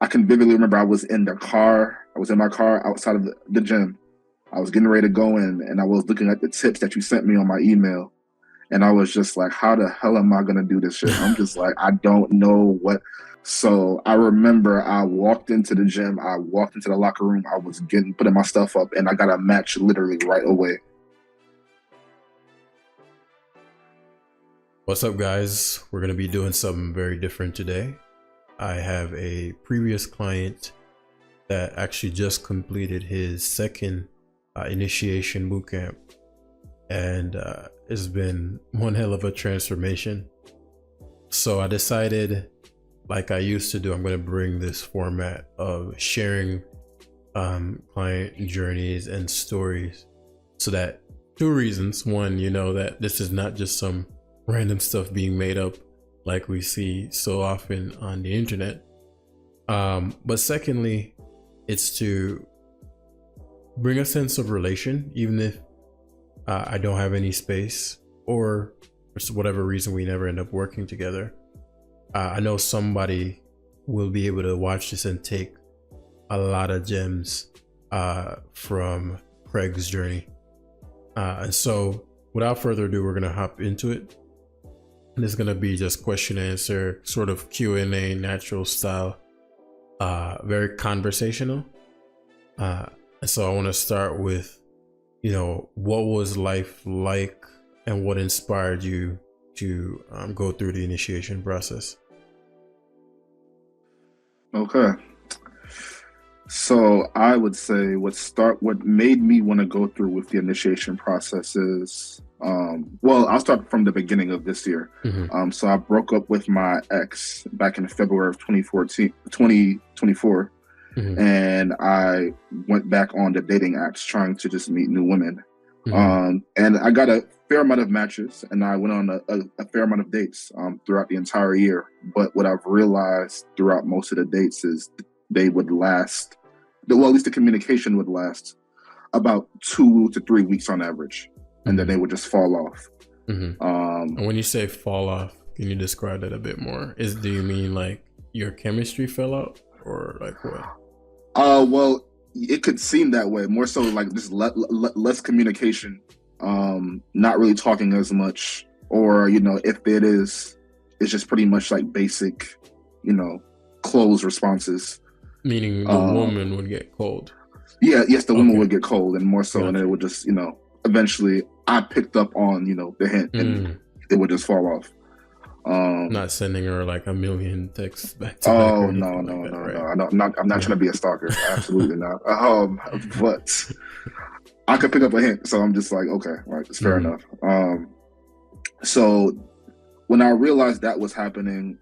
can vividly remember I was in the car. I was in my car outside of the gym. I was getting ready to go in, and I was looking at the tips that you sent me on my email. And I was just like, how the hell am I going to do this shit? I'm just like, I don't know what. So I remember I walked into the gym. I walked into the locker room. I was putting my stuff up, and I got a match literally right away. What's up, guys? We're going to be doing something very different today. I have a previous client that actually just completed his second initiation bootcamp, and it's been one hell of a transformation. So I decided, like I used to do, I'm going to bring this format of sharing client journeys and stories, so that two reasons. One, you know that this is not just some random stuff being made up like we see so often on the internet. But secondly, it's to bring a sense of relation, even if I don't have any space, or for whatever reason we never end up working together. I know somebody will be able to watch this and take a lot of gems from Craig's journey. And so without further ado, we're going to hop into it. And it's going to be just question and answer, sort of Q&A, natural style, very conversational. And so I want to start with, you know, what was life like and what inspired you to go through the initiation process? Okay. So I would say what made me want to go through with the initiation process is, well, I'll start from the beginning of this year. Mm-hmm. So I broke up with my ex back in February of 2024. Mm-hmm. And I went back on the dating apps trying to just meet new women. Mm-hmm. And I got a fair amount of matches, and I went on a fair amount of dates throughout the entire year. But what I've realized throughout most of the dates is they would last, well, at least the communication would last about 2 to 3 weeks on average, and then they would just fall off. Mm-hmm. And when you say fall off, can you describe that a bit more? Do you mean like your chemistry fell out, or like what? Well, it could seem that way. More so like just less communication, not really talking as much, or, you know, if it is, it's just pretty much like basic, you know, closed responses. Meaning the woman would get cold. Yeah, yes, the woman would get cold, and more so, Gotcha. and it would just, you know, eventually I picked up on, you know, the hint, and it would just fall off. Not sending her like a million texts back to back. Oh, no. I'm not trying to be a stalker. Absolutely not. But I could pick up a hint, so I'm just like, okay, like it's fair enough. So when I realized that was happening,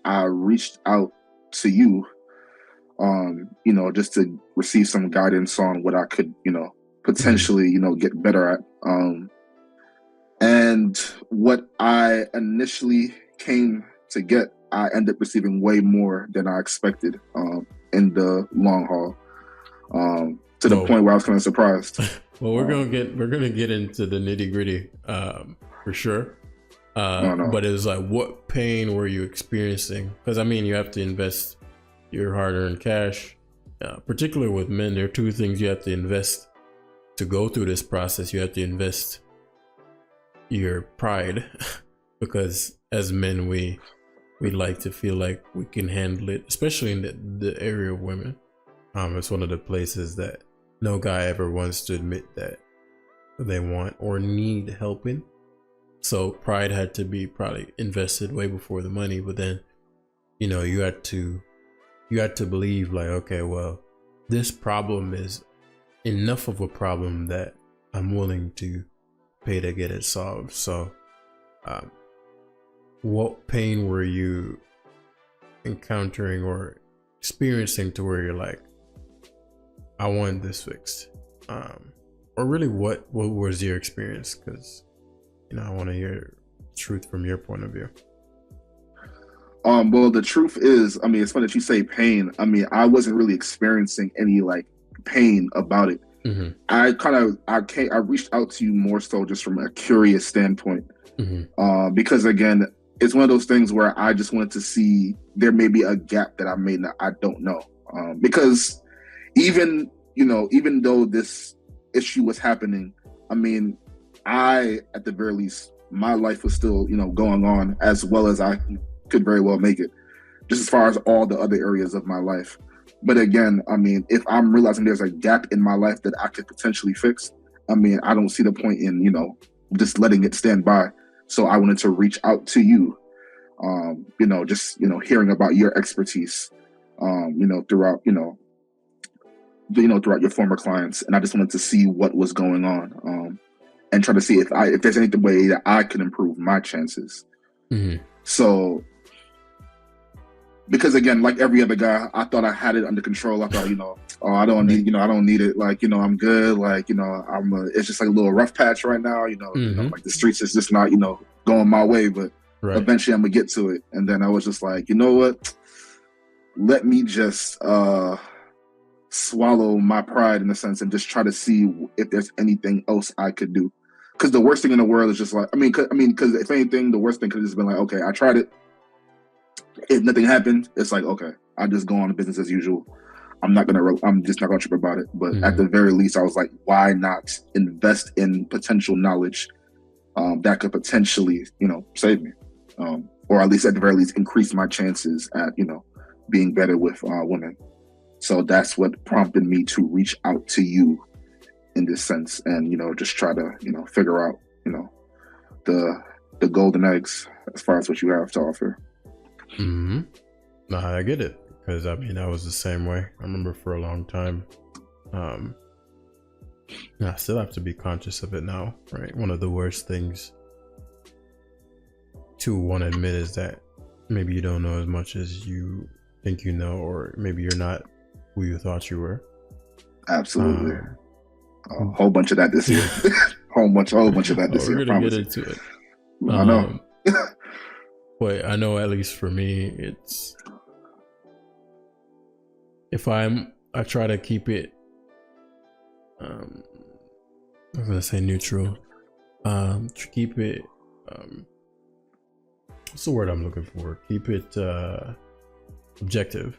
I reached out to you, you know, just to receive some guidance on what I could, you know, potentially, you know, get better at. And what I initially came to get, I ended up receiving way more than I expected in the long haul, to the point where I was kind of surprised. Well, we're gonna get into the nitty gritty for sure. But it was like, what pain were you experiencing? Because I mean, you have to invest your hard-earned cash, particularly with men. There are two things you have to invest to go through this process. You have to invest your pride, because as men we like to feel like we can handle it, especially in the area of women. It's one of the places that no guy ever wants to admit that they want or need help in. So pride had to be probably invested way before the money. But then, you know, you had to believe like, okay, well, this problem is enough of a problem that I'm willing to pay to get it solved. So what pain were you encountering or experiencing to where you're like, I want this fixed? Or really, what was your experience? Because, you know, I want to hear truth from your point of view. Well, the truth is, I mean, it's funny that you say pain. I mean, I wasn't really experiencing any like pain about it. Mm-hmm. I reached out to you more so just from a curious standpoint, mm-hmm. Because again, it's one of those things where I just wanted to see there may be a gap that I don't know, because even even though this issue was happening, I mean, at the very least, my life was still going on as well as I could very well make it, just as far as all the other areas of my life. But again, I mean, if I'm realizing there's a gap in my life that I could potentially fix, I mean, I don't see the point in just letting it stand by. So I wanted to reach out to you, just hearing about your expertise, throughout throughout your former clients, and I just wanted to see what was going on, and try to see if there's any way that I can improve my chances. Mm-hmm. So, because again, like every other guy, I thought I had it under control. I thought, oh, I don't need, I don't need it. Like, I'm good. Like, it's just like a little rough patch right now. Mm-hmm. Like the streets is just not, going my way. But eventually, I'm gonna get to it. And then I was just like, you know what? Let me just swallow my pride in a sense and just try to see if there's anything else I could do. Because the worst thing in the world is just like, because if anything, the worst thing could have just been like, okay, I tried it. If nothing happened, it's like, okay, I just go on to business as usual. I'm just not gonna trip about it. But at the very least, I was like, why not invest in potential knowledge that could potentially, save me, or at least at the very least increase my chances at, being better with women. So that's what prompted me to reach out to you in this sense, and just try to figure out the golden eggs as far as what you have to offer. Mm-hmm. No, I get it, because I was the same way. I remember for a long time. I still have to be conscious of it now, right? One of the worst things to want to admit is that maybe you don't know as much as you think you know, or maybe you're not who you thought you were. Absolutely. A whole bunch of that this year. whole bunch of that this year. We're gonna get into it. I know. But I know, at least for me, it's I try to keep it I'm gonna say neutral. To keep it what's the word I'm looking for? Keep it objective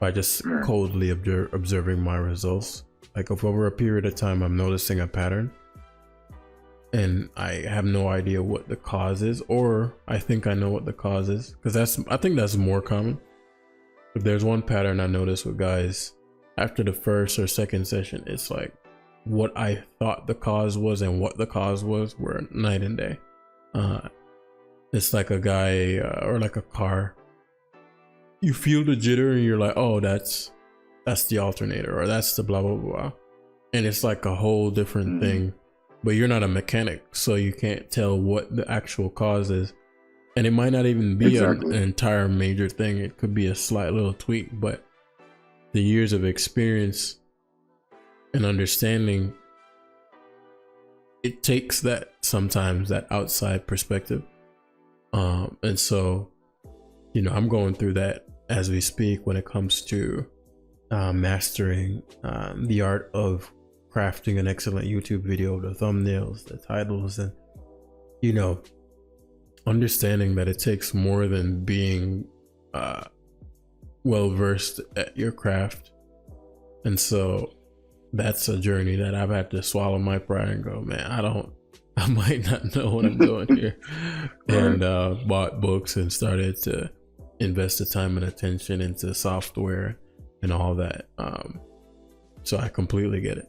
by just coldly observing my results. Like, if over a period of time I'm noticing a pattern and I have no idea what the cause is, or I think I know what the cause is, because I think that's more common. If there's one pattern I notice with guys, after the first or second session, it's like what I thought the cause was and what the cause was were night and day. It's like a guy or like a car. You feel the jitter and you're like, oh, that's the alternator, or that's the blah blah blah, and it's like a whole different thing. But you're not a mechanic, so you can't tell what the actual cause is. And it might not even be an entire major thing. It could be a slight little tweak, but the years of experience and understanding, it takes that sometimes, that outside perspective. And so, I'm going through that as we speak when it comes to mastering the art of crafting an excellent YouTube video, the thumbnails, the titles, and understanding that it takes more than being well versed at your craft. And so that's a journey that I've had to swallow my pride and go, man, I might not know what I'm doing here. And bought books and started to invest the time and attention into software and all that. So I completely get it.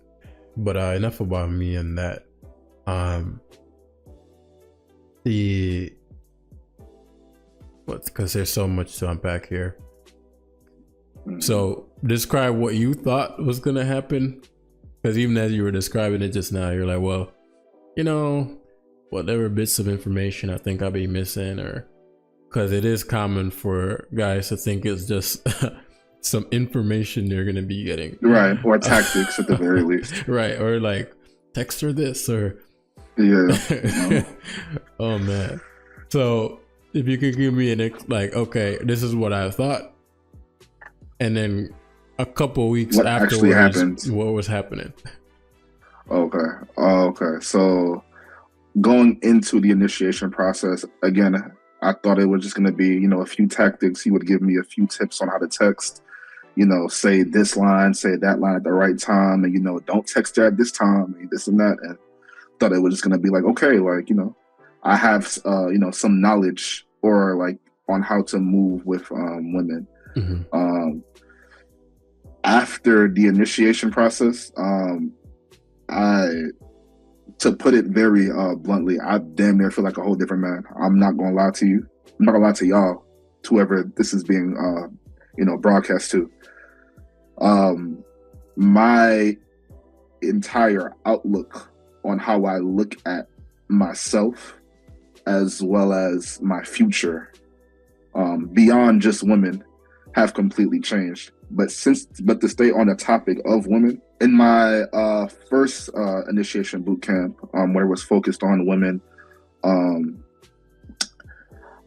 But enough about me and that. Because there's so much to unpack here. So describe what you thought was gonna happen, because even as you were describing it just now, you're like, well, whatever bits of information I think I'll be missing, or because it is common for guys to think it's just some information they're gonna be getting, right? Or tactics at the very least, right? Or like text her this, or Oh man. So if you could give me okay, this is what I thought, and then a couple weeks what afterwards, what was happening? Okay. So going into the initiation process, again, I thought it was just going to be, a few tactics. He would give me a few tips on how to text, say this line, say that line at the right time, and, don't text her at this time, and this and that. And thought it was just going to be like, okay, like, I have, some knowledge or like on how to move with women. Mm-hmm. After the initiation process, to put it very bluntly, I damn near feel like a whole different man. I'm not gonna lie to you. I'm not gonna lie to y'all, to whoever this is being, broadcast to. My entire outlook on how I look at myself, as well as my future, beyond just women, have completely changed. But to stay on the topic of women, in my first initiation boot camp, where it was focused on women,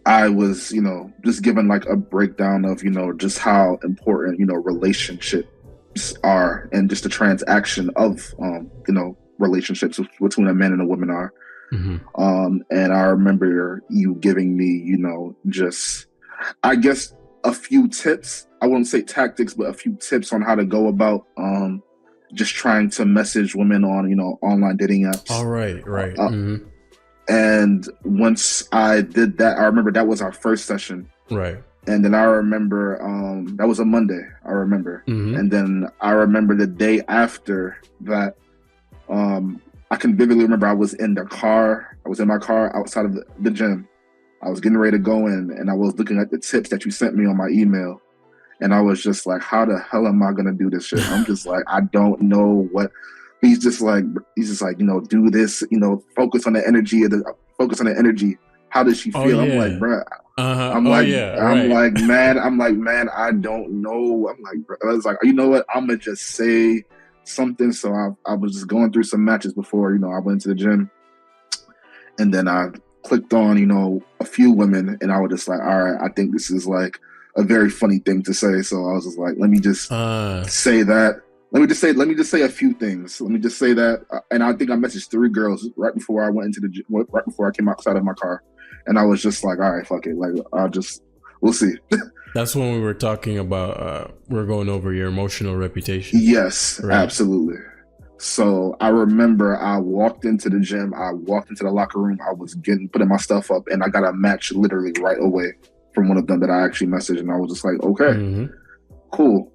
I was, just given like a breakdown of, just how important, relationships are, and just the transaction of, relationships between a man and a woman are. Mm-hmm. And I remember you giving me, just, I guess, a few tips. I wouldn't say tactics, but a few tips on how to go about just trying to message women on, online dating apps. All right. Mm-hmm. And once I did that, I remember that was our first session. Right. And then I remember that was a Monday, I remember. Mm-hmm. And then I remember the day after that, I can vividly remember I was in my car outside of the gym. I was getting ready to go in, and I was looking at the tips that you sent me on my email. And I was just like, how the hell am I going to do this shit? I'm just like, I don't know what. He's just like, do this, focus on the energy. How does she feel? Oh, yeah. I'm like, bro. Uh-huh. I'm like, man, I don't know. I'm like, bro. I was like, you know what? I'm going to just say something. So I was just going through some matches before, I went to the gym. And then I clicked on, a few women, and I was just like, all right, I think this is like a very funny thing to say. So I was just like, let me just say that. Let me just say a few things. Let me just say that. And I think I messaged 3 girls right before I went into right before I came outside of my car. And I was just like, all right, fuck it. Like, we'll see. That's when we were talking about, we're going over your emotional reputation. Yes, right? Absolutely. So I remember I walked into the gym. I walked into the locker room. I was putting my stuff up, and I got a match literally right away from one of them that I actually messaged. And I was just like, okay, cool.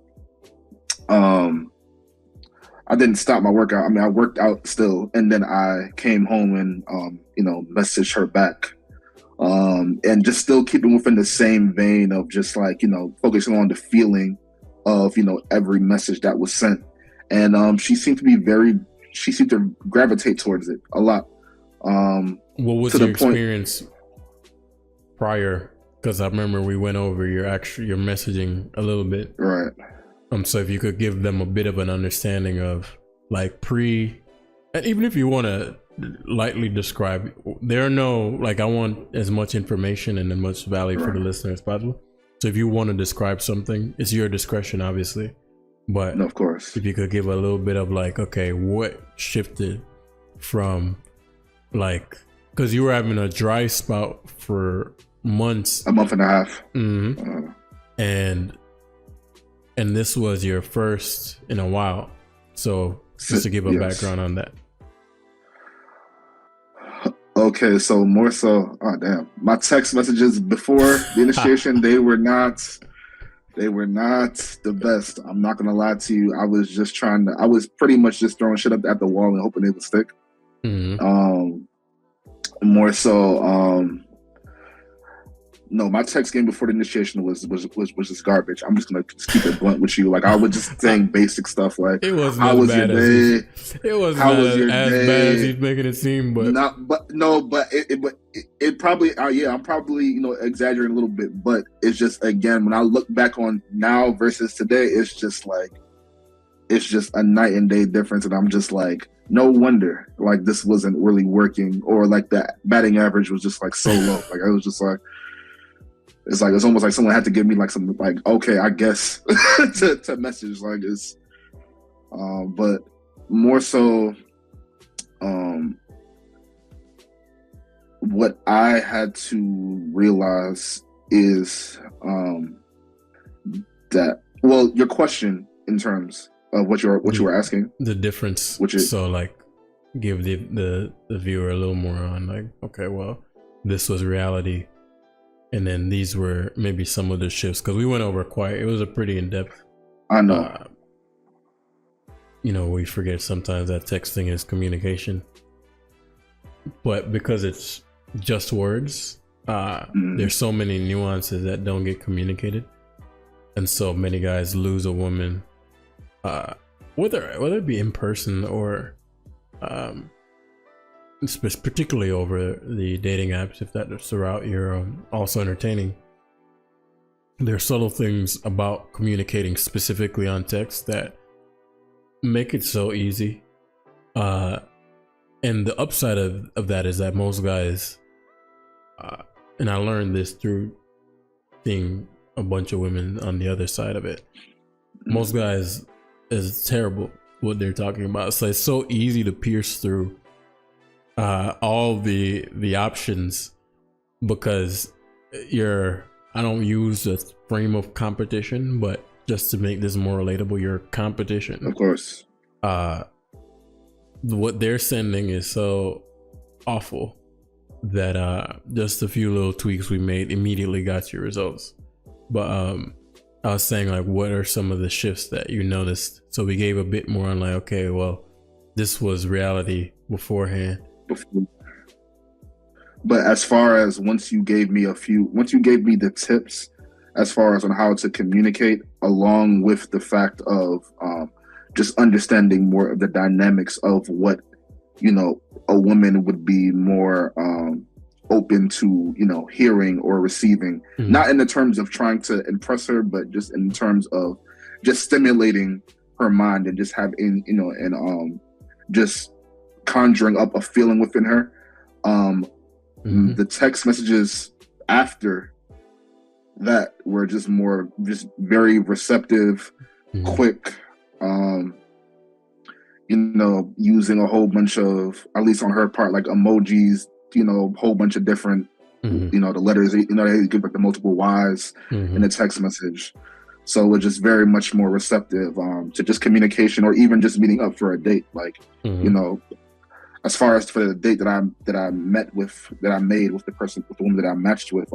I didn't stop my workout. I mean, I worked out still, and then I came home and, messaged her back. And just still keeping within the same vein of just like, focusing on the feeling of, every message that was sent. And she seemed to gravitate towards it a lot. What was your experience prior? Because I remember we went over your messaging a little bit. Right. So if you could give them a bit of an understanding of like and even if you want to lightly describe, there are no, like, I want as much information and as much value for the listener as possible. So if you want to describe something, it's your discretion, obviously. But no, of course, if you could give a little bit of like, okay, what shifted from like, because you were having a dry spout for months, a month and a half. Mm-hmm. And this was your first in a while. So just to give a background on that. Okay, so more so, my text messages before the initiation, they were not the best. I'm not gonna lie to you. I was pretty much just throwing shit up at the wall and hoping it would stick. Mm-hmm. More so, no, my text game before the initiation was just garbage. I'm just gonna keep it blunt with you. Like, I was just saying basic stuff like, it wasn't how as was bad your as day? It wasn't as bad as he's making it seem, but it probably I'm probably exaggerating a little bit, but it's just, again, when I look back on now versus today, it's just a night and day difference, and I'm just like, no wonder like this wasn't really working, or like the batting average was just like so low. Like, I was just like, it's almost like someone had to give me like some, like, okay, I guess to message like this. But more so, what I had to realize is that, well, your question in terms of what you were asking, the difference, which is, so like give the viewer a little more on like, okay, well, this was reality, and then these were maybe some of the shifts, because we went over it was a pretty in-depth. I know. We forget sometimes that texting is communication, but because it's just words, there's so many nuances that don't get communicated, and so many guys lose a woman, whether it be in person or particularly over the dating apps, if that's the route you're also entertaining. There are subtle things about communicating specifically on text that make it so easy, and the upside of that is that most guys, and I learned this through seeing a bunch of women on the other side of it, most guys is terrible what they're talking about. So it's so easy to pierce through all the options, because I don't use the frame of competition, but just to make this more relatable, your competition, of course, what they're sending is so awful that just a few little tweaks we made immediately got you results. But I was saying, like, what are some of the shifts that you noticed? So we gave a bit more on like, okay, well, this was reality beforehand. But as far as once you gave me the tips as far as on how to communicate, along with the fact of just understanding more of the dynamics of what, a woman would be more open to, hearing or receiving, not in the terms of trying to impress her, but just in terms of just stimulating her mind and just having, and just conjuring up a feeling within her. The text messages after that were just very receptive, quick, using a whole bunch of, at least on her part, like emojis, a whole bunch of different, the letters, they give like the multiple Y's in the text message. So it was just very much more receptive to just communication, or even just meeting up for a date. Like, as far as for the date that I made with the woman that I matched with,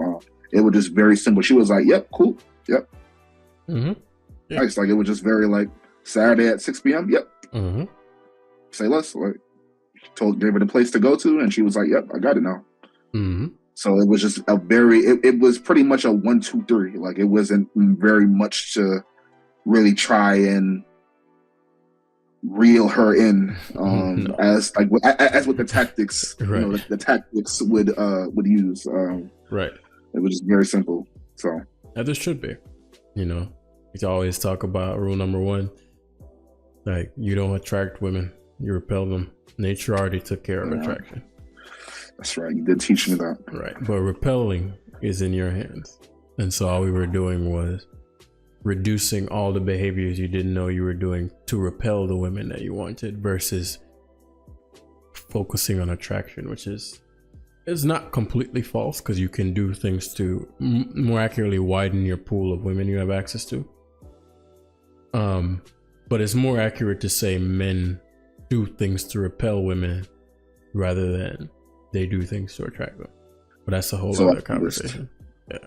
it was just very simple. She was like, "Yep, cool, yep, nice." Like, it was just very like Saturday at 6 p.m. Yep. Say less. Like, gave her the place to go to, and she was like, "Yep, I got it now." So it was just it was pretty much a 1, 2, 3. Like, it wasn't very much to really try and reel her in, as with the tactics, right. The tactics would use. Right. It was just very simple. So that just should be. We always talk about rule number 1, like, you don't attract women, you repel them. Nature already took care of attraction. That's right. You did teach me that. Right. But repelling is in your hands. And so all we were doing was reducing all the behaviors you didn't know you were doing to repel the women that you wanted, versus focusing on attraction, which is not completely false, because you can do things to more accurately widen your pool of women you have access to. But it's more accurate to say men do things to repel women rather than they do things to attract them. But that's a whole other conversation. Yeah.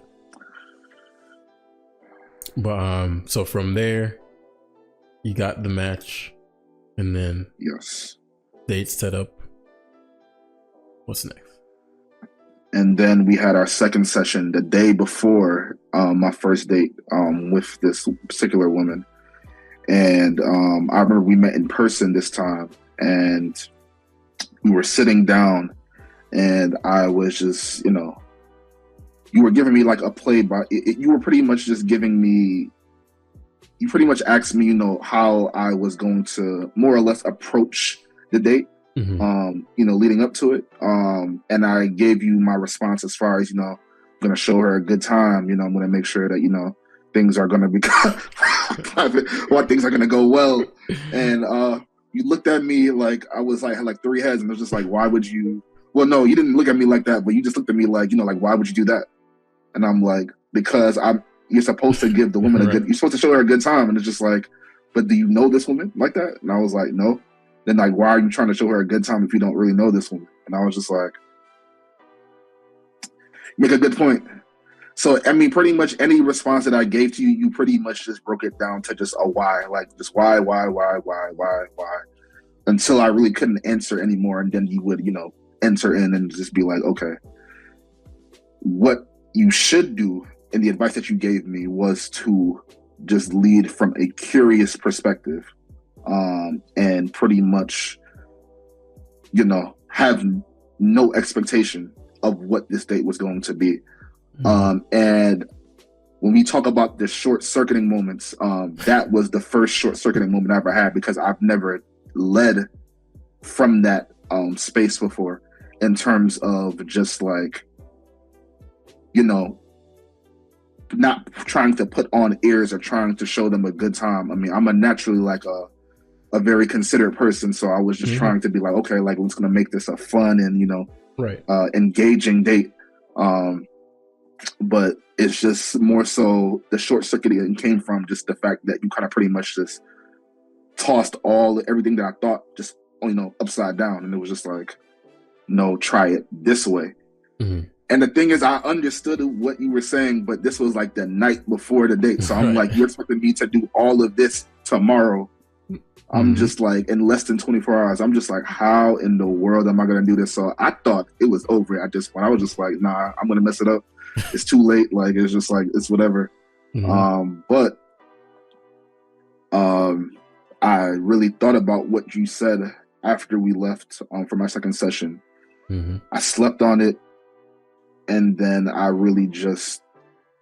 But so from there, you got the match, and then date set up. What's next? And then we had our second session the day before my first date with this particular woman. And I remember we met in person this time, and we were sitting down, and I was just, you were giving me like a play by you were pretty much just giving me, you pretty much asked me, how I was going to more or less approach the date, leading up to it. And I gave you my response as far as, I'm going to show her a good time. I'm going to make sure that, things are going to be private, or things are going to go well. And you looked at me like I was like, had like 3 heads, and it was just like, why would you well, no, you didn't look at me like that, but you just looked at me like, like, why would you do that? And I'm like, because you're supposed to give the woman Right. you're supposed to show her a good time. And it's just like, but do you know this woman like that? And I was like, no. Then like, why are you trying to show her a good time if you don't really know this woman? And I was just like, make a good point. So, I mean, pretty much any response that I gave to you, you pretty much just broke it down to just a why, like just why, until I really couldn't answer anymore. And then you would, enter in and just be like, okay, what you should do, and the advice that you gave me was to just lead from a curious perspective, and pretty much, have no expectation of what this date was going to be. And when we talk about the short-circuiting moments, that was the first short-circuiting moment I ever had, because I've never led from that space before, in terms of just like, not trying to put on airs or trying to show them a good time. I mean, I'm a naturally like a very considerate person, so I was just trying to be like, okay, like, let's gonna make this a fun and right. Engaging date. But it's just more so the short circuiting came from just the fact that you kind of pretty much just tossed everything that I thought just upside down, and it was just like, no, try it this way. And the thing is, I understood what you were saying, but this was like the night before the date. So I'm like, you're expecting me to do all of this tomorrow. I'm just like, in less than 24 hours, I'm just like, how in the world am I going to do this? So I thought it was over at this point. I was just like, nah, I'm going to mess it up. It's too late. Like, it's just like, it's whatever. But I really thought about what you said after we left for my second session. I slept on it. And then I really just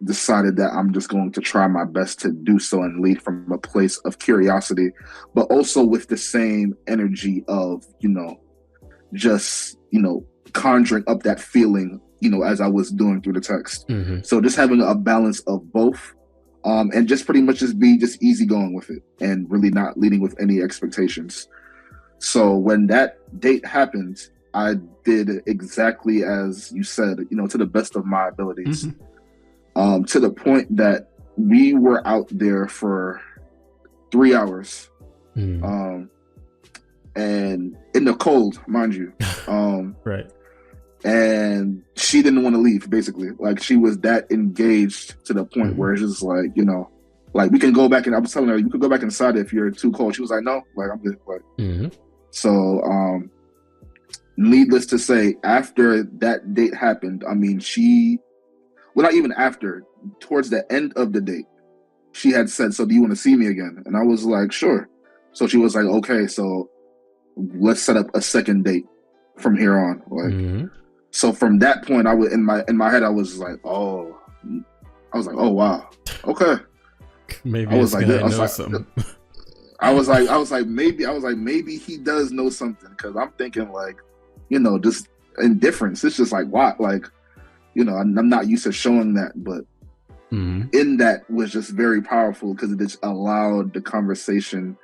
decided that I'm just going to try my best to do so and lead from a place of curiosity, but also with the same energy of, just, conjuring up that feeling, as I was doing through the text. So just having a balance of both, and just pretty much just be just easygoing with it and really not leading with any expectations. So when that date happened, I did exactly as you said, to the best of my abilities, to the point that we were out there for 3 hours, and in the cold, mind you, right. And she didn't want to leave, basically. Like, she was that engaged to the point where it's just like, like, we can go back, and I was telling her, you could go back inside if you're too cold. She was like, no, like, I'm good. Like, so, needless to say, after that date happened, I mean, not even after, towards the end of the date, she had said, so do you want to see me again? And I was like, sure. So she was like, okay, so let's set up a second date from here on. Like, so from that point, I was in my head, I was like, oh wow, okay. Maybe I was like, something. I was like, maybe he does know something, because I'm thinking like, just indifference. It's just like, what? Like, I'm not used to showing that, but in that was just very powerful, because it just allowed the conversation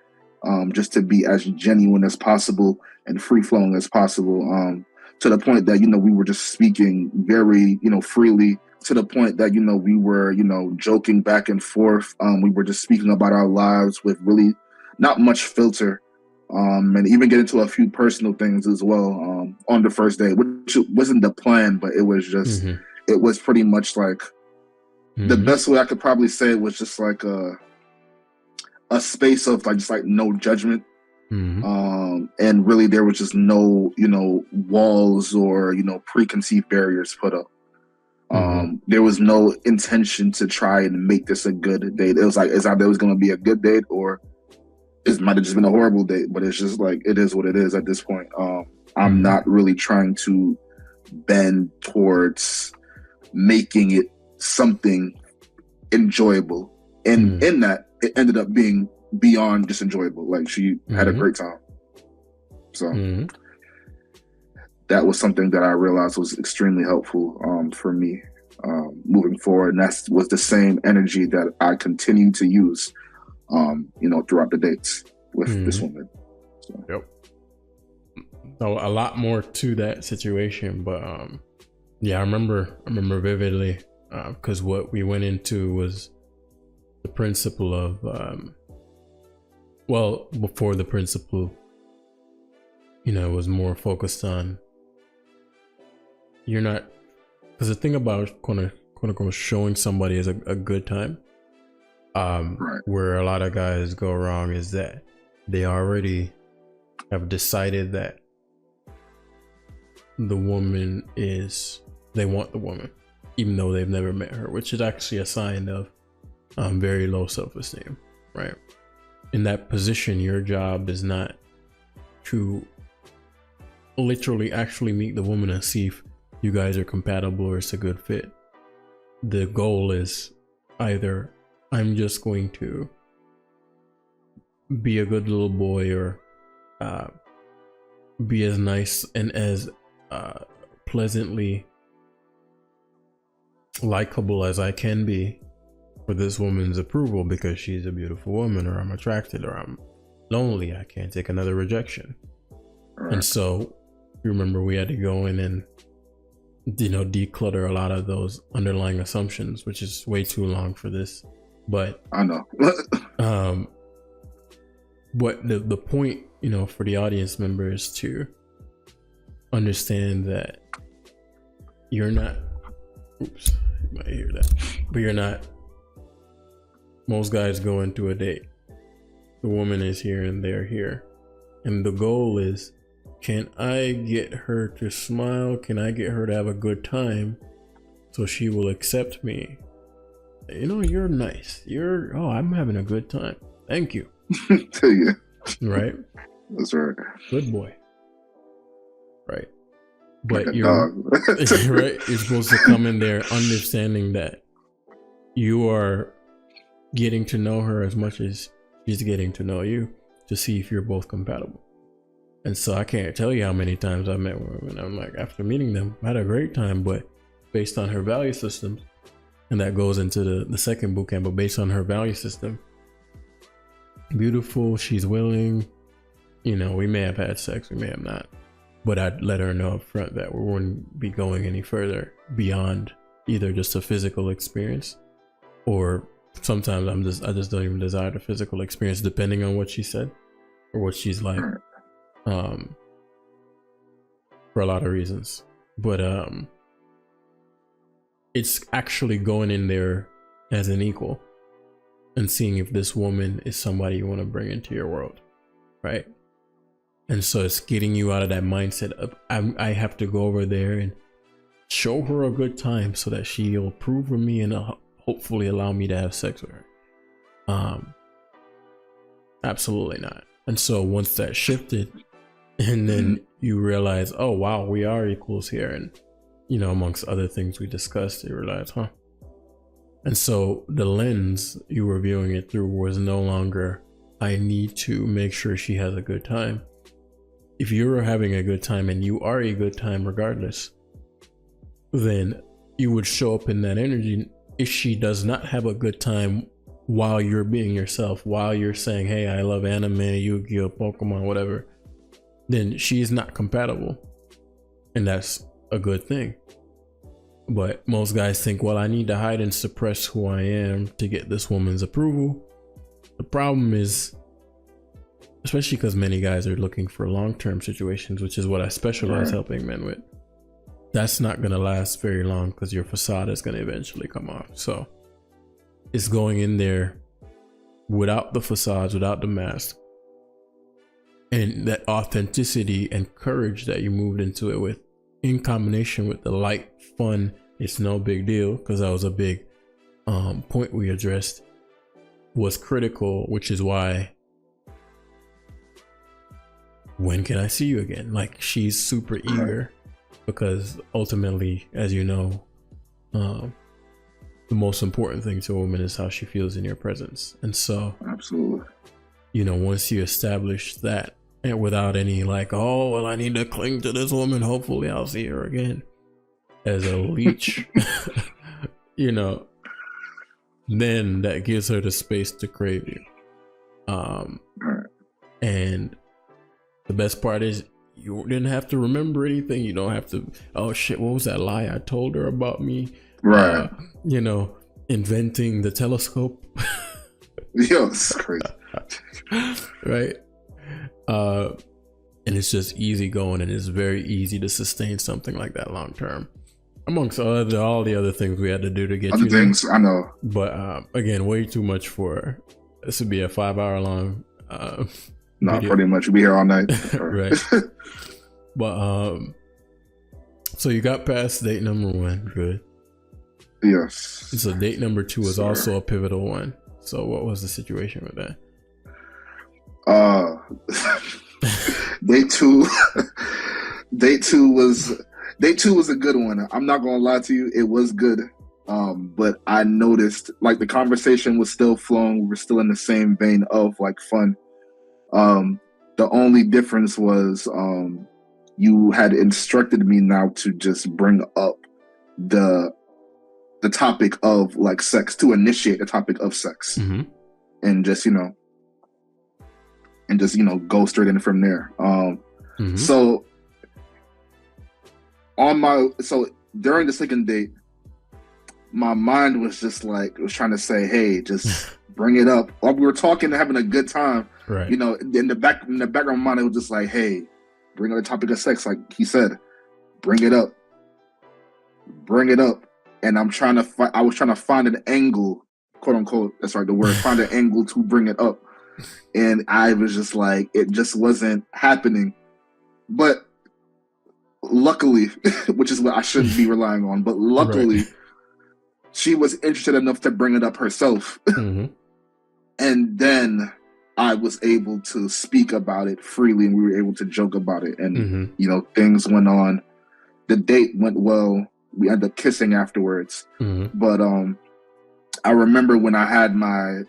just to be as genuine as possible and free flowing as possible. To the point that, we were just speaking very, freely, to the point that, we were, joking back and forth. We were just speaking about our lives with really not much filter. And even get into a few personal things as well on the first day, which wasn't the plan, but it was just, it was pretty much like, the best way I could probably say it was just like a space of like, just like no judgment. And really there was just no, walls or, preconceived barriers put up. There was no intention to try and make this a good date. It was like, it's either it was going to be a good date or it might have just been a horrible date, but it's just like, it is what it is at this point. I'm not really trying to bend towards making it something enjoyable. And in that, it ended up being beyond just enjoyable. Like, she had a great time. So that was something that I realized was extremely helpful for me moving forward. And that was the same energy that I continue to use throughout the dates with this woman. So. Yep. So a lot more to that situation, but yeah, I remember vividly, because what we went into was the principle of well, before the principle, was more focused on, you're not, because the thing about quote unquote showing somebody is a good time, Right. where a lot of guys go wrong is that they already have decided that they want the woman, even though they've never met her, which is actually a sign of very low self-esteem, right? In that position, your job is not to literally actually meet the woman and see if you guys are compatible or it's a good fit. The goal is either I'm just going to be a good little boy, or be as nice and as pleasantly likable as I can be for this woman's approval, because she's a beautiful woman, or I'm attracted, or I'm lonely. I can't take another rejection. Right. And so, you remember, we had to go in and declutter a lot of those underlying assumptions, which is way too long for this. But I know. but the point, for the audience members to understand that you're not, oops, you might hear that, but you're not, most guys go into a date, the woman is here and they're here, and the goal is, can I get her to smile? Can I get her to have a good time so she will accept me? You're nice. I'm having a good time. Thank you. Yeah. Right? That's right. Good boy. Right. Like But a you're dog. right. You're supposed to come in there understanding that you are getting to know her as much as she's getting to know you, to see if you're both compatible. And so I can't tell you how many times I've met women, I'm like, after meeting them, I had a great time, but based on her value system, and that goes into the second boot camp, but based on her value system, beautiful, she's willing, we may have had sex, we may have not, but I'd let her know up front that we wouldn't be going any further beyond either just a physical experience, or sometimes I just don't even desire the physical experience, depending on what she said or what she's like. For a lot of reasons, but it's actually going in there as an equal and seeing if this woman is somebody you want to bring into your world, right? And so it's getting you out of that mindset of I have to go over there and show her a good time so that she'll approve of me and hopefully allow me to have sex with her. Absolutely not. And so once that shifted, and then you realize, oh wow, we are equals here, and amongst other things we discussed, you realize, and so the lens you were viewing it through was no longer, I need to make sure she has a good time. If you're having a good time and you are a good time regardless, then you would show up in that energy. If she does not have a good time while you're being yourself, while you're saying, hey, I love anime, Yu-Gi-Oh, Pokemon, whatever, then she is not compatible, and that's a good thing. But most guys think, well, I need to hide and suppress who I am to get this woman's approval. The problem is, especially because many guys are looking for long-term situations, which is what I specialize helping men with, that's not going to last very long, because your facade is going to eventually come off. So it's going in there without the facades, without the mask, and that authenticity and courage that you moved into it with, in combination with the light, fun, it's no big deal, because that was a big point we addressed, was critical, which is why, when can I see you again? Like, she's super eager, because ultimately, as you know, the most important thing to a woman is how she feels in your presence. And so, absolutely, once you establish that, and without any like, oh, well, I need to cling to this woman, hopefully I'll see her again, as a leech, then that gives her the space to crave you. And the best part is, You didn't have to remember anything. You don't have to, oh shit, what was that lie I told her about me? Right. You know, inventing the telescope. Yo, it's crazy. Right. And it's just easy going, and it's very easy to sustain something like that long term. Amongst all the other things we had to do to get other you things, there. I know. But again, way too much for this would be a 5-hour long No, video. pretty much. We'll be here all night. Right. But so you got past date number 1, good. Yes. So date number 2 is Sir. also a pivotal one. So what was the situation with that? Day two was a good one. I'm not gonna lie to you, it was good. But I noticed like the conversation was still flowing. We were still in the same vein of like fun. The only difference was you had instructed me now to just bring up the topic of like sex, to initiate the topic of sex, and just go straight in from there. So during the second date, my mind was just like, it was trying to say, hey, just bring it up. While we were talking and having a good time, right? You know, in the background of my mind, it was just like, hey, bring up the topic of sex, like he said, bring it up. And I was trying to find an angle, quote unquote, that's right, the word, find an angle to bring it up. And I was just like, it just wasn't happening. But luckily, which is what I shouldn't be relying on, but luckily, right, she was interested enough to bring it up herself. And then I was able to speak about it freely, and we were able to joke about it. And, things went on. The date went well. We ended up kissing afterwards. But I remember when I had I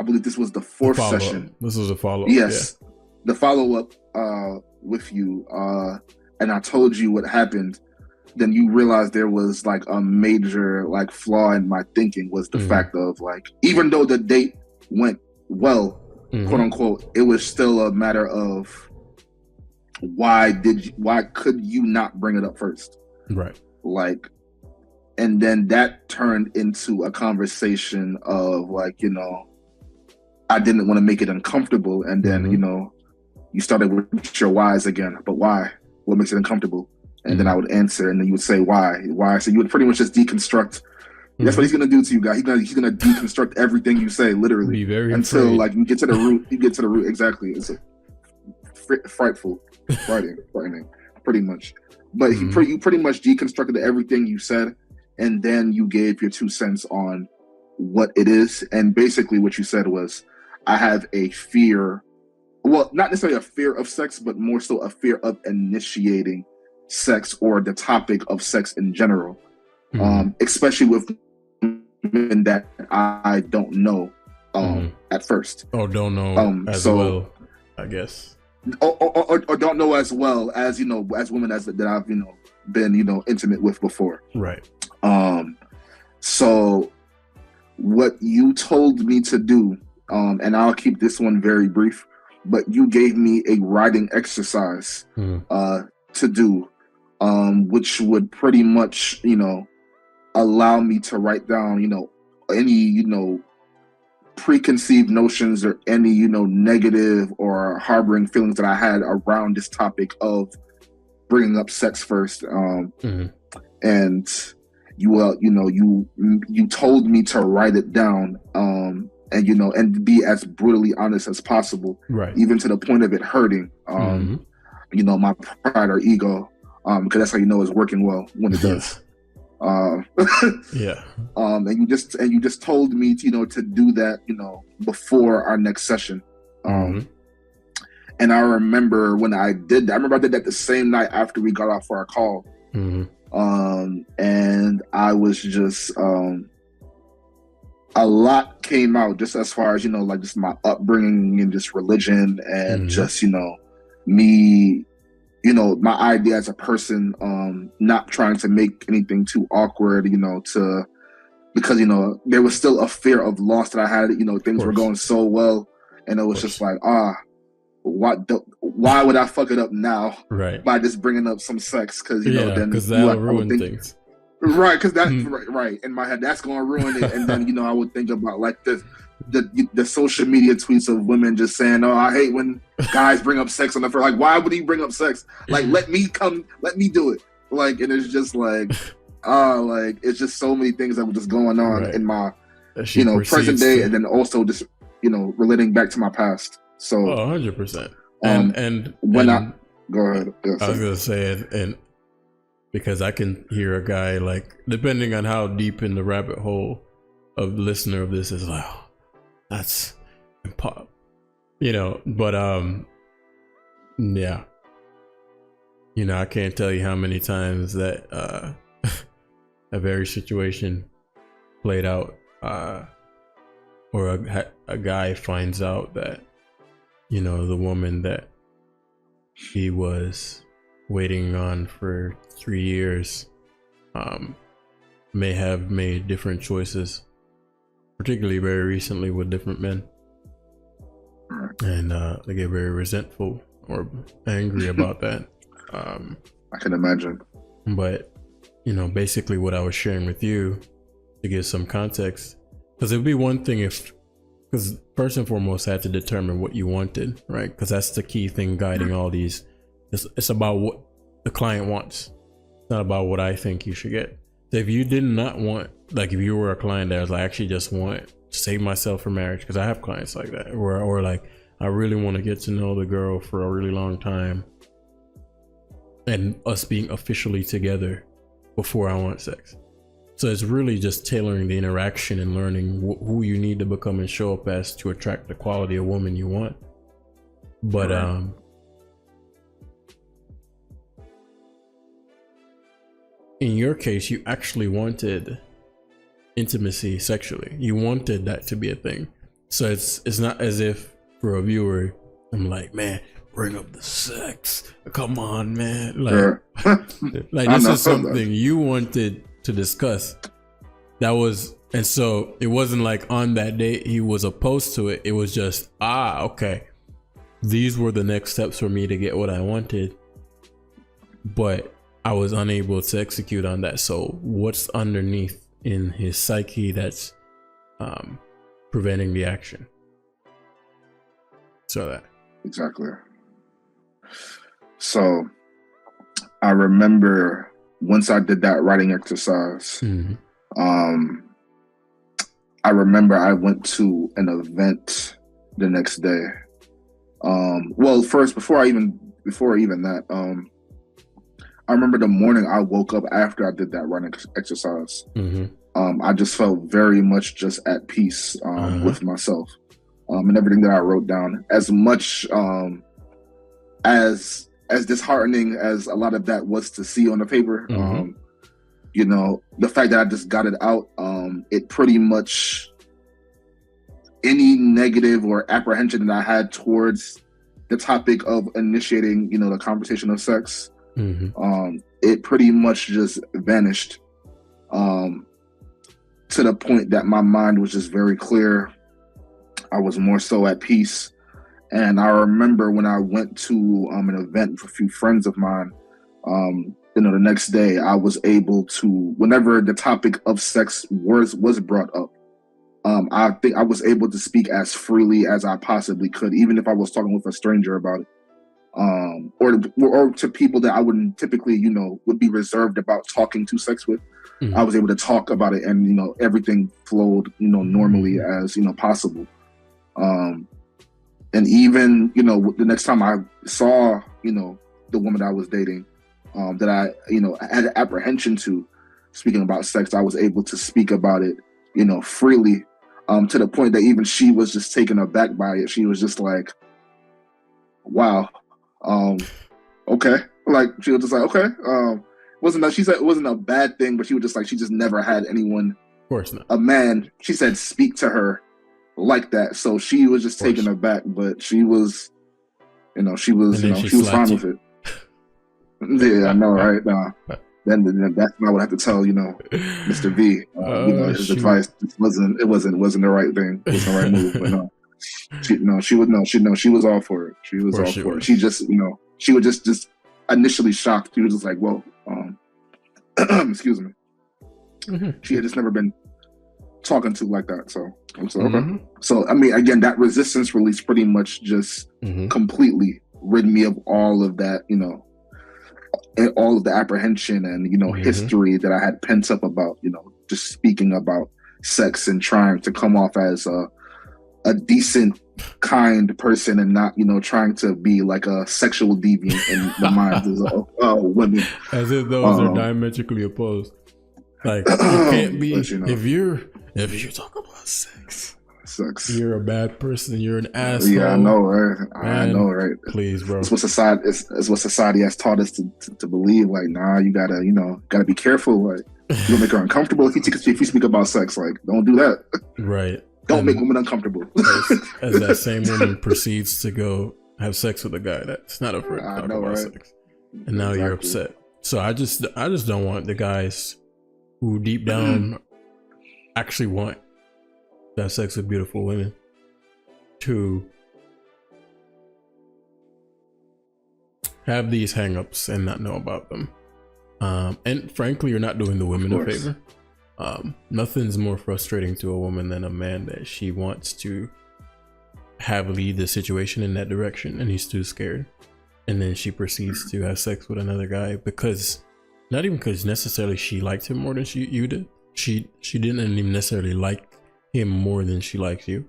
believe this was the 4th session. This was a follow-up. Yes. Yeah. The follow-up with you. And I told you what happened. Then you realized there was like a major like flaw in my thinking, was the fact of like, even though the date went well, quote unquote, it was still a matter of why could you not bring it up first? Right. Like, and then that turned into a conversation of like, I didn't want to make it uncomfortable. And then, you started with your whys again, but why? What makes it uncomfortable? And then I would answer, and then you would say, why? So you would pretty much just deconstruct. That's what he's going to do to you guys. He's going to deconstruct everything you say, literally. Be very until afraid. Like you get to the root. Exactly. It's frightening, pretty much. But you pretty much deconstructed everything you said, and then you gave your 2 cents on what it is. And basically what you said was, I have a fear, well, not necessarily a fear of sex, but more so a fear of initiating sex or the topic of sex in general, especially with women that I don't know at first. Or don't know well, I guess. Or don't know as well as, as women that I've, been, intimate with before. Right. So what you told me to do, and I'll keep this one very brief, but you gave me a writing exercise to do, which would pretty much, allow me to write down, any, preconceived notions or any, negative or harboring feelings that I had around this topic of bringing up sex first. And you told me to write it down, and and be as brutally honest as possible, right? Even to the point of it hurting, my pride or ego, because that's how it's working well when it does. Yeah. And you just told me to do that, before our next session. And I remember when I did that, I did that the same night after we got off our call. And I was just, a lot came out, just as far as, like just my upbringing and just religion and just, me, my idea as a person, not trying to make anything too awkward, because, there was still a fear of loss that I had, things were going so well. And it was just like, why why would I fuck it up now Right. by just bringing up some sex? Because then because that'll ruin things. Right, because that's right in my head. That's going to ruin it. And then I would think about like the social media tweets of women just saying, "Oh, I hate when guys bring up sex on the first." Like, why would he bring up sex? Like, let me do it. Like, and it's just like, like it's just so many things that were just going on in my, present day, and then also just relating back to my past. So, 100%. And go ahead. I was gonna say it, and because I can hear a guy, like, depending on how deep in the rabbit hole of the listener of this is, like, oh, that's impossible, but yeah, I can't tell you how many times that a very situation played out, or a guy finds out that the woman that he was waiting on for 3 years may have made different choices, particularly very recently with different men, and they get very resentful or angry about that. I can imagine. But basically what I was sharing with you, to give some context, because it'd be one thing because first and foremost I had to determine what you wanted, right? Because that's the key thing guiding all these. It's about what the client wants. It's not about what I think you should get. So if you did not want, like, if you were a client that was like, I actually just want to save myself for marriage, because I have clients like that, or like, I really want to get to know the girl for a really long time and us being officially together before I want sex. So it's really just tailoring the interaction and learning who you need to become and show up as to attract the quality of woman you want. But in your case, you actually wanted intimacy sexually. You wanted that to be a thing. So it's not as if for a viewer, I'm like, man, bring up the sex. Come on, man. Like, like this is something you wanted to discuss. And so it wasn't like on that day he was opposed to it. It was just, okay. These were the next steps for me to get what I wanted. But I was unable to execute on that. So what's underneath in his psyche that's preventing the action? So that. Exactly. So I remember once I did that writing exercise, I remember I went to an event the next day. Well, first, before even that, I remember the morning I woke up after I did that running exercise. I just felt very much just at peace with myself and everything that I wrote down. As much as disheartening as a lot of that was to see on the paper, the fact that I just got it out, it pretty much, any negative or apprehension that I had towards the topic of initiating, the conversation of sex, it pretty much just vanished, to the point that my mind was just very clear. I was more so at peace. And I remember when I went to an event with a few friends of mine, the next day I was able to, whenever the topic of sex was brought up, I think I was able to speak as freely as I possibly could, even if I was talking with a stranger about it, or to people that I wouldn't typically, would be reserved about talking to sex with. I was able to talk about it, and everything flowed, normally as possible. And even the next time I saw the woman I was dating, that I had apprehension to speaking about sex, I was able to speak about it freely, to the point that even she was just taken aback by it. She was just like, wow, okay. Like, she was just like, okay. She said it wasn't a bad thing, but she was just like, she just never had anyone, of course not, a man, she said, speak to her like that. So she was just taken aback, but she was, she was fine with it. Yeah, I know, right? Then that's what I would have to tell, Mr. V. His advice wasn't the right thing. It wasn't the right move. But She was all for it. She was Or all she for it. was. She just, she was just initially shocked. She was just like, "Whoa, excuse me." She had just never been talking to like that. So I was like, okay. So I mean, again, that resistance release pretty much just completely rid me of all of that, and all of the apprehension and history that I had pent up about, just speaking about sex and trying to come off as a decent, kind person and not, trying to be like a sexual deviant in the minds of women. As if those are diametrically opposed. Like, you can't be, if you talk about sex, you're a bad person, you're an asshole. Yeah, I know, right? I know, right? Please, bro. It's what society has taught us to believe. Like, nah, you gotta be careful. Like, you'll make her uncomfortable if you speak about sex. Like, don't do that. Right. Don't make women uncomfortable. as that same woman proceeds to go have sex with a guy that's not afraid to talk about sex, and now you're upset. So I just don't want the guys who deep down actually want to have sex with beautiful women to have these hang-ups and not know about them. And frankly, you're not doing the women a favor. Nothing's more frustrating to a woman than a man that she wants to have lead the situation in that direction and he's too scared, and then she proceeds to have sex with another guy because not even because necessarily she liked him more than you did. She didn't even necessarily like him more than she likes you.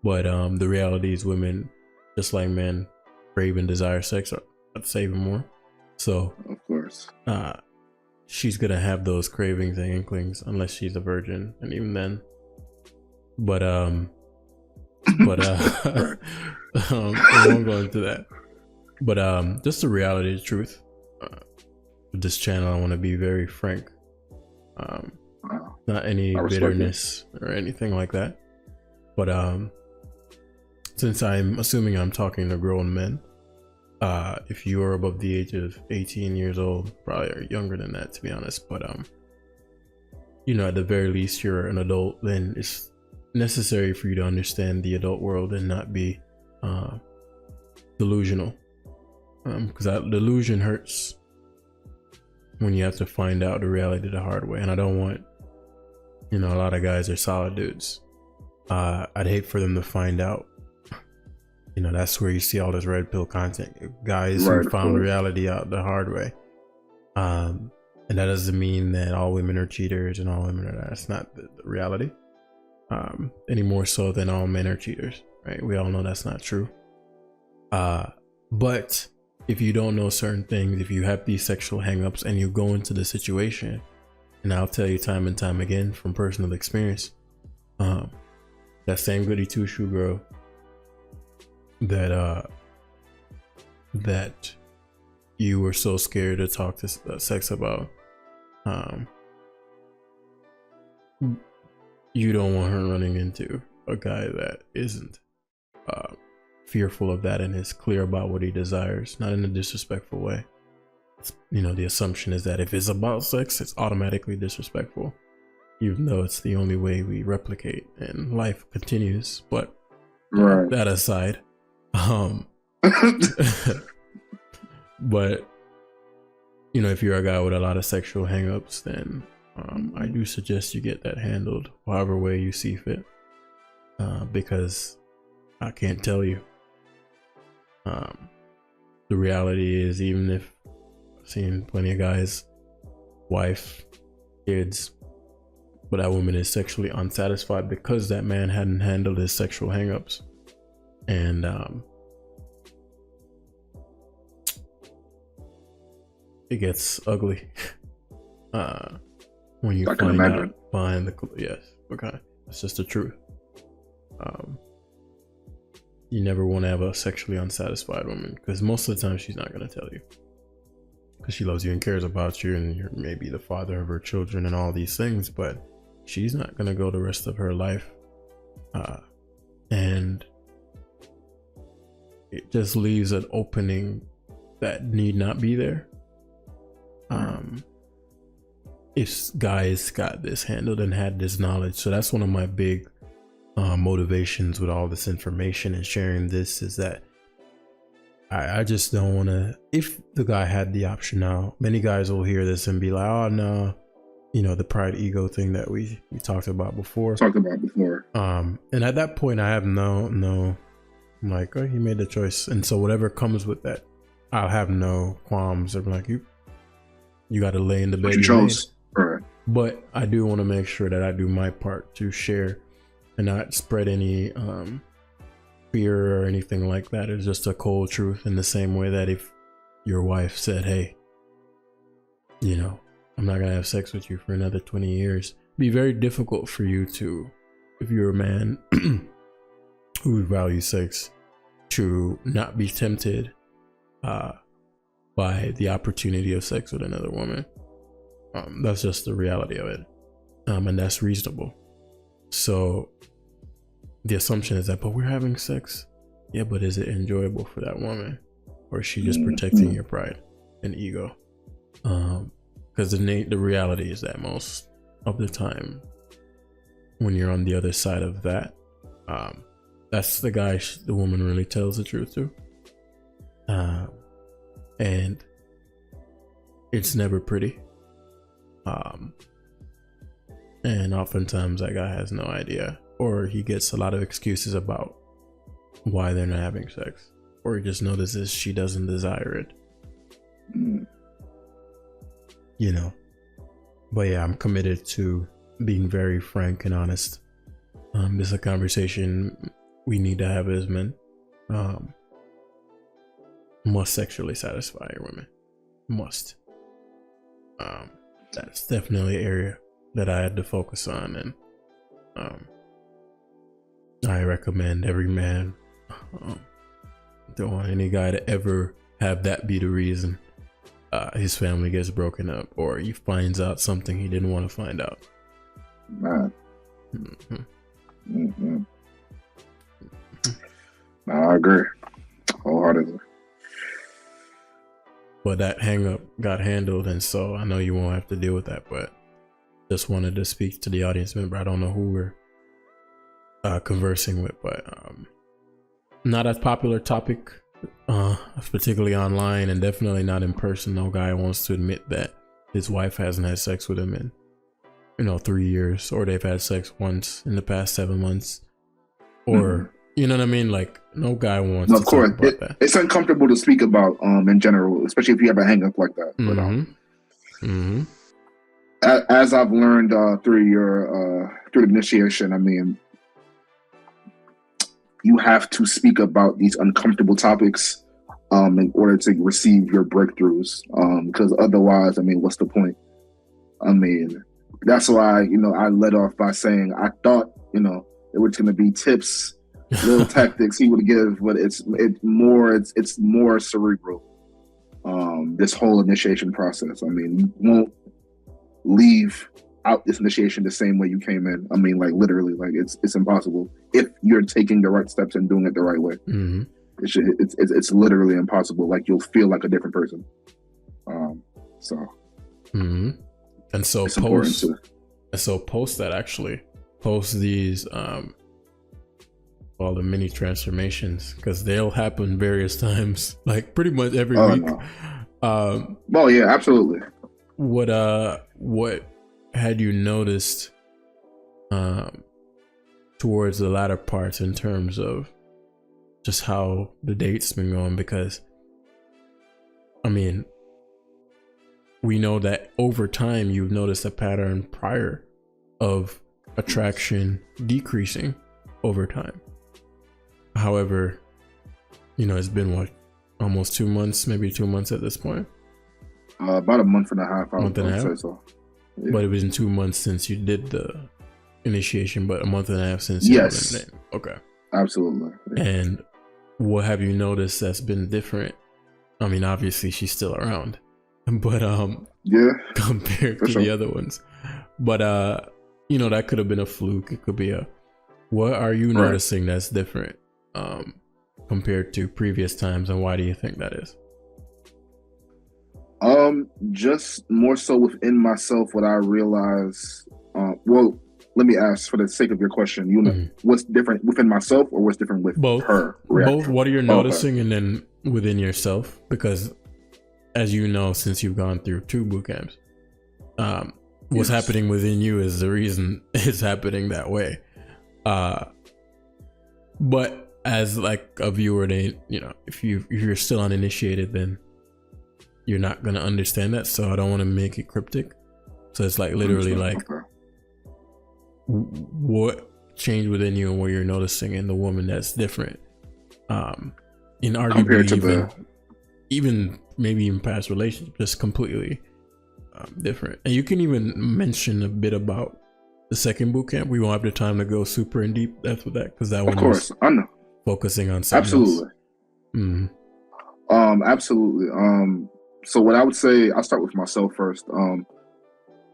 But the reality is women, just like men, crave and desire sex at the even more. So of course, she's gonna have those cravings and inklings unless she's a virgin, and even then. But I won't go into that. But just the reality, the truth. This channel, I want to be very frank. Not any bitterness or anything like that. But since I'm assuming I'm talking to grown men, if you are above the age of 18 years old, probably are younger than that, to be honest. But at the very least, you're an adult. Then it's necessary for you to understand the adult world and not be delusional, because that delusion hurts when you have to find out the reality the hard way. And I don't want, a lot of guys are solid dudes. I'd hate for them to find out. That's where you see all this red pill content. Guys who found reality out the hard way. And that doesn't mean that all women are cheaters and all women are that. That's not the reality. Any more so than all men are cheaters, right? We all know that's not true. But if you don't know certain things, if you have these sexual hangups and you go into the situation, and I'll tell you time and time again from personal experience, that same goody two shoe girl that you were so scared to talk to sex about, you don't want her running into a guy that isn't fearful of that and is clear about what he desires, not in a disrespectful way. The assumption is that if it's about sex, it's automatically disrespectful, even though it's the only way we replicate and life continues. But that aside, but if you're a guy with a lot of sexual hangups, then I do suggest you get that handled however way you see fit, because I can't tell you. The reality is, even if I've seen plenty of guys, wife, kids, but that woman is sexually unsatisfied because that man hadn't handled his sexual hangups. And it gets ugly when you find out behind the okay, that's just the truth. You never want to have a sexually unsatisfied woman, because most of the time she's not going to tell you, because she loves you and cares about you, and you're maybe the father of her children and all these things, but she's not going to go the rest of her life, and it just leaves an opening that need not be there. If guys got this handled and had this knowledge. So that's one of my big motivations with all this information and sharing this is that I just don't want to. If the guy had the option now, many guys will hear this and be like, oh no, the pride ego thing that we talked about before. And at that point I have no, I'm like, oh, he made the choice. And so whatever comes with that, I'll have no qualms. I'm like, you got to lay in the bed. You chose. Right. But I do want to make sure that I do my part to share and not spread any fear or anything like that. It's just a cold truth, in the same way that if your wife said, hey, I'm not gonna have sex with you for another 20 years, it'd be very difficult for you to, if you're a man who values sex, to not be tempted by the opportunity of sex with another woman. That's just the reality of it, and that's reasonable. So the assumption is that, but we're having sex. Yeah, but is it enjoyable for that woman, or is she just protecting your pride and ego? Because the reality is that most of the time, when you're on the other side of that, that's the guy the woman really tells the truth to, and it's never pretty. And oftentimes that guy has no idea, or he gets a lot of excuses about why they're not having sex, or he just notices she doesn't desire it. But yeah, I'm committed to being very frank and honest. This is a conversation we need to have as men. Must sexually satisfy your women. Must. That's definitely an area that I had to focus on, and I recommend every man, don't want any guy to ever have that be the reason his family gets broken up, or he finds out something he didn't want to find out. Man. No, I agree wholeheartedly. But that hang up got handled, and so I know you won't have to deal with that, but just wanted to speak to the audience member. I don't know who we're conversing with, but not a popular topic, particularly online, and definitely not in person. No guy wants to admit that his wife hasn't had sex with him in 3 years, or they've had sex once in the past 7 months, or you know what I mean? Like, no guy wants to talk about that. It's uncomfortable to speak about in general, especially if you have a hang up like that. But as I've learned through the initiation, I mean, you have to speak about these uncomfortable topics in order to receive your breakthroughs. Because otherwise, I mean, what's the point? I mean, that's why, I led off by saying I thought, it was going to be tips, little tactics he would give, but it's more cerebral. This whole initiation process. I mean, you won't leave out this initiation the same way you came in. I mean, like, literally, like, it's impossible if you're taking the right steps and doing it the right way. It's literally impossible. Like, you'll feel like a different person. And so post that, actually post these all the mini transformations, because they'll happen various times, like pretty much every week. No. Well, yeah, absolutely. What had you noticed towards the latter parts in terms of just how the date's been going? Because I mean, we know that over time you've noticed a pattern prior of attraction decreasing over time. However, it's been what, almost 2 months, maybe 2 months at this point. About a month and a half. Say so. Yeah. But it was in 2 months since you did the initiation, but a month and a half since. Yes. Okay. Absolutely. Yeah. And what have you noticed that's been different? I mean, obviously she's still around, but yeah, compared to the other ones. But that could have been a fluke. It could be what are you noticing that's different compared to previous times, and why do you think that is? Just more so within myself, what I realize, well, let me ask for the sake of your question, you know, what's different within myself or what's different with Both. her Both. reaction? What are you noticing, and then within yourself? Because as you know, since you've gone through 2 boot camps, what's happening within you is the reason it's happening that way. But as like a viewer, they, you know, if you're still uninitiated, then you're not gonna understand that. So I don't want to make it cryptic. So it's like literally like what changed within you and what you're noticing in the woman that's different. In arguably even maybe in past relationships, just completely different. And you can even mention a bit about the second boot camp. We won't have the time to go super in deep depth with that because that one was focusing on something else. Absolutely. So what I would say, I'll start with myself first.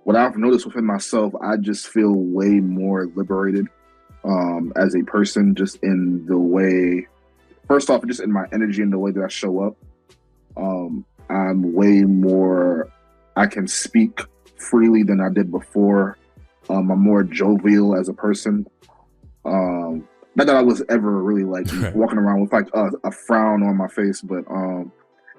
What I've noticed within myself, I just feel way more liberated as a person, just in the way, first off, just in my energy and the way that I show up. I'm way more, I can speak freely than I did before. I'm more jovial as a person. Not that I was ever really like walking around with like a frown on my face, but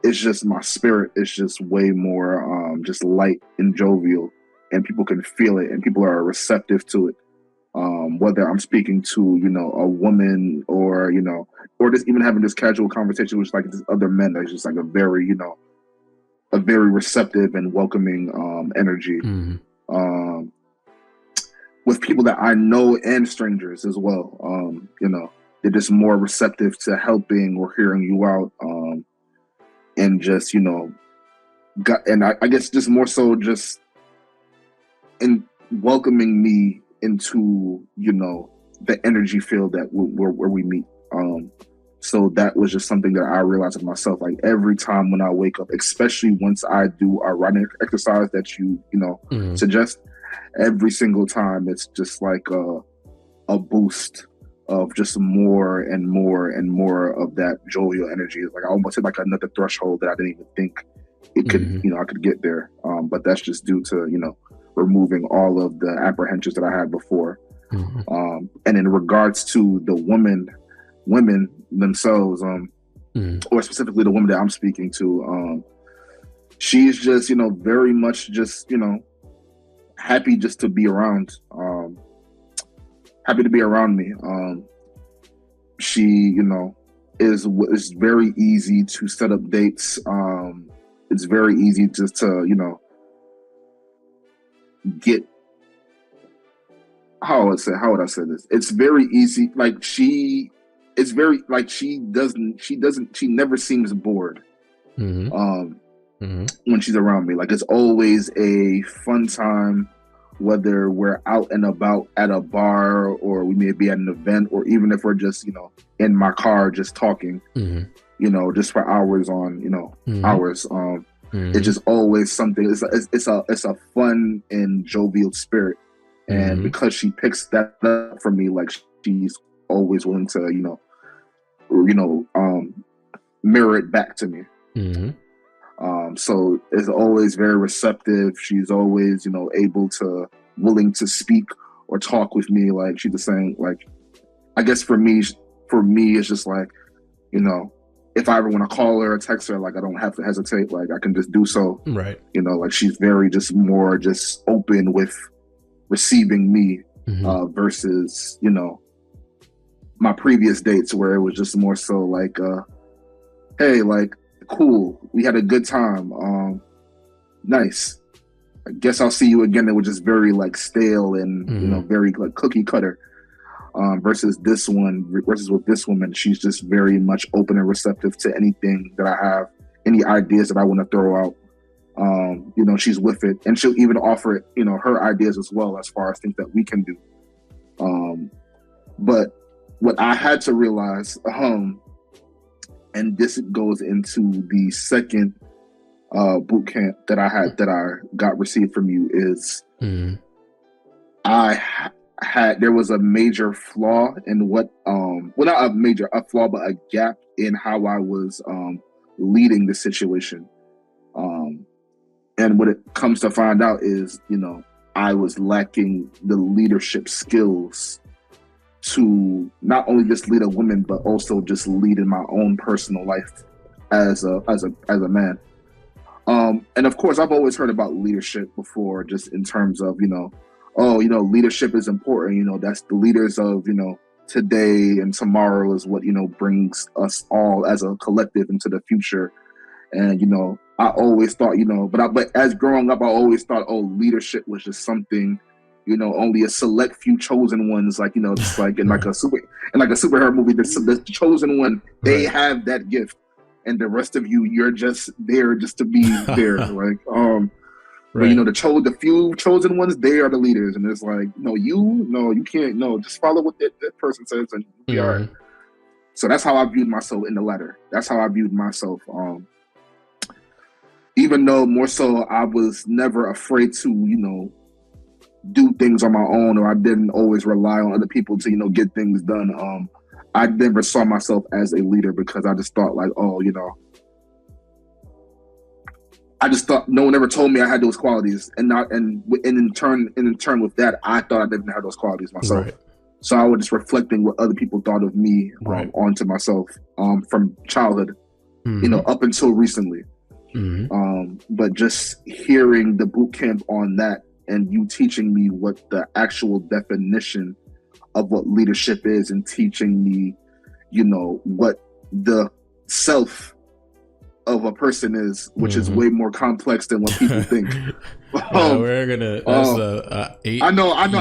it's just my spirit is just way more just light and jovial, and people can feel it and people are receptive to it. Whether I'm speaking to, you know, a woman or, you know, or just even having this casual conversation with like this other men, that's just like a very, you know, a very receptive and welcoming energy. With people that I know and strangers as well. You know, they're just more receptive to helping or hearing you out. And just, you know, I guess just more so just in welcoming me into, you know, the energy field that where we meet. So that was just something that I realized of myself. Like every time when I wake up, especially once I do our running exercise that you know, suggest, every single time it's just like a boost of just more and more and more of that jovial energy. Like I almost hit like another threshold that I didn't even think it could, you know, I could get there. But that's just due to, you know, removing all of the apprehensions that I had before. And in regards to the women themselves, or specifically the woman that I'm speaking to, she's just, you know, very much just, you know, happy just to be around, happy to be around me. She, you know, is very easy to set up dates. It's very easy just to, you know, get, how would I say this? It's very easy. Like she never seems bored. When she's around me. Like it's always a fun time, whether we're out and about at a bar or we may be at an event, or even if we're just, you know, in my car just talking, you know, just for hours on, you know, hours. It's just always something. It's a fun and jovial spirit. And because she picks that up from me, like she's always willing to, you know, mirror it back to me. So it's always very receptive. She's always, you know, willing to speak or talk with me. Like she's just saying, like, I guess for me, it's just like, you know, if I ever want to call her or text her, like I don't have to hesitate. Like I can just do so. Right. You know, like she's very just more just open with receiving me versus, you know, my previous dates where it was just more so like, hey, like, cool, we had a good time. Nice. I guess I'll see you again. It was just very like stale and you know, very like cookie cutter. Versus with this woman, she's just very much open and receptive to anything that I have, any ideas that I want to throw out. You know, she's with it, and she'll even offer it, you know, her ideas as well as far as things that we can do. But what I had to realize, and this goes into the second boot camp that I got received from you, is there was a major flaw in what well, not a flaw, but a gap in how I was leading the situation. And what it comes to find out is, you know, I was lacking the leadership skills to not only just lead a woman, but also just lead in my own personal life as a man. And of course, I've always heard about leadership before, just in terms of, leadership is important. That's the leaders of, today and tomorrow is what, brings us all as a collective into the future. And, I always thought, but as growing up, I always thought, leadership was just something, only a select few chosen ones, like, just like in like a superhero movie, the chosen one, they have that gift. And the rest of you, you're just there just to be there. Like, right. But, the few chosen ones, they are the leaders. And it's like, you can't, just follow what that person says and you'll be all right. So that's how I viewed myself in the letter. That's how I viewed myself. Even though more so I was never afraid to, do things on my own, or I didn't always rely on other people to, get things done. I never saw myself as a leader because I just thought like, I just thought no one ever told me I had those qualities, and in turn with that, I thought I didn't have those qualities myself. Right. So I was just reflecting what other people thought of me onto myself from childhood, up until recently. But just hearing the boot camp on that, and you teaching me what the actual definition of what leadership is, and teaching me, what the self of a person is, which is way more complex than what people think. We're gonna. I know. I'm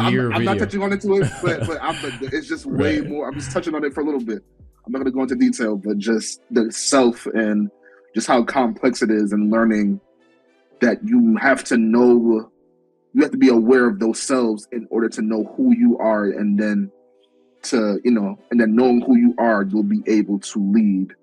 not touching on into it, but it's just way more. I'm just touching on it for a little bit. I'm not gonna go into detail, but just the self and just how complex it is, and learning that you have to know. You have to be aware of those selves in order to know who you are, and then and then knowing who you are, you'll be able to lead.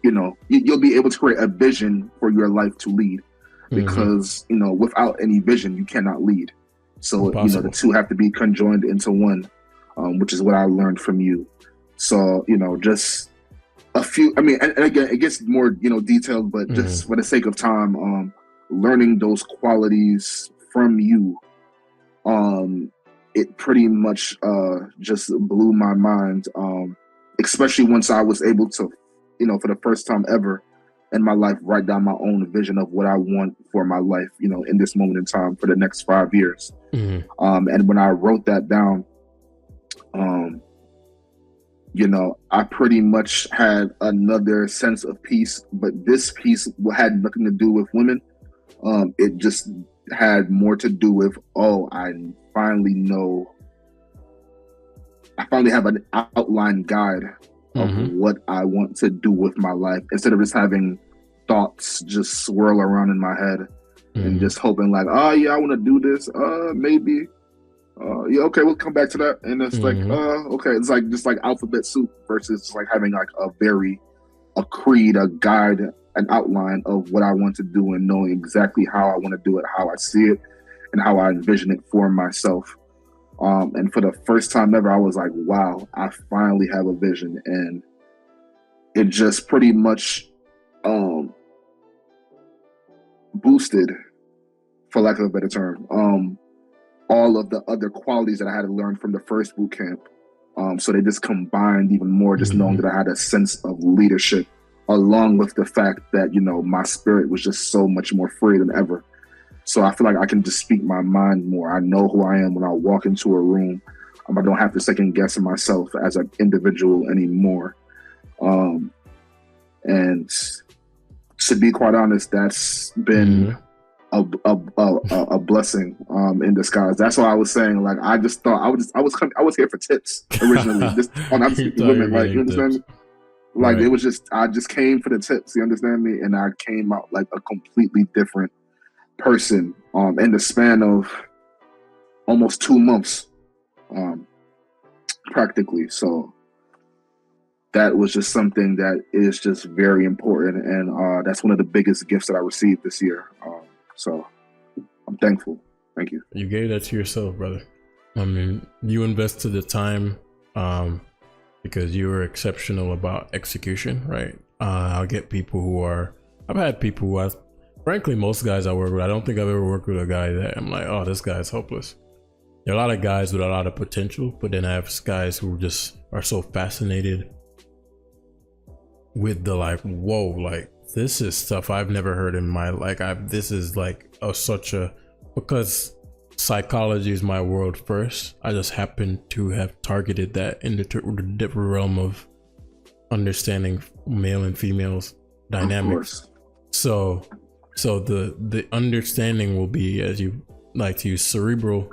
You'll be able to create a vision for your life to lead, because without any vision, you cannot lead. So the two have to be conjoined into one, which is what I learned from you. So just a few. I mean, and again, it gets more detailed, but just for the sake of time, learning those qualities from you, it pretty much just blew my mind, especially once I was able to, for the first time ever in my life, write down my own vision of what I want for my life, in this moment in time for the next 5 years. And when I wrote that down, I pretty much had another sense of peace, but this peace had nothing to do with women. It just had more to do with, I finally have an outline guide of what I want to do with my life, instead of just having thoughts just swirl around in my head and just hoping like, I want to do this, maybe, okay, we'll come back to that. And it's like, okay, it's like just like alphabet soup versus like having like a creed, a guide, an outline of what I want to do, and knowing exactly how I want to do it, how I see it, and how I envision it for myself. And for the first time ever, I was like, wow, I finally have a vision. And it just pretty much boosted, for lack of a better term, all of the other qualities that I had to learn from the first boot camp. So they just combined even more, just knowing that I had a sense of leadership, along with the fact that, my spirit was just so much more free than ever. So I feel like I can just speak my mind more. I know who I am when I walk into a room. I don't have to second guess myself as an individual anymore. And to be quite honest, that's been a blessing in disguise. That's why I was saying, like, I just thought I was here for tips originally. Just on women, like, you understand me? Like, it was just, I just came for the tips, you understand me? And I came out like a completely different person in the span of almost 2 months, practically. So that was just something that is just very important, and that's one of the biggest gifts that I received this year. So I'm thankful. Thank you. You gave that to yourself, brother. I mean, you invested the time because you were exceptional about execution, right? I'll get people who are, I've had people who frankly, most guys I work with, I don't think I've ever worked with a guy that I'm like, oh, this guy's hopeless. There are a lot of guys with a lot of potential, but then I have guys who just are so fascinated with the like, whoa, like this is stuff I've never heard in my this is like such a, because psychology is my world first. I just happen to have targeted that in the different realm of understanding male and females dynamics. So the understanding will be, as you like to use, cerebral,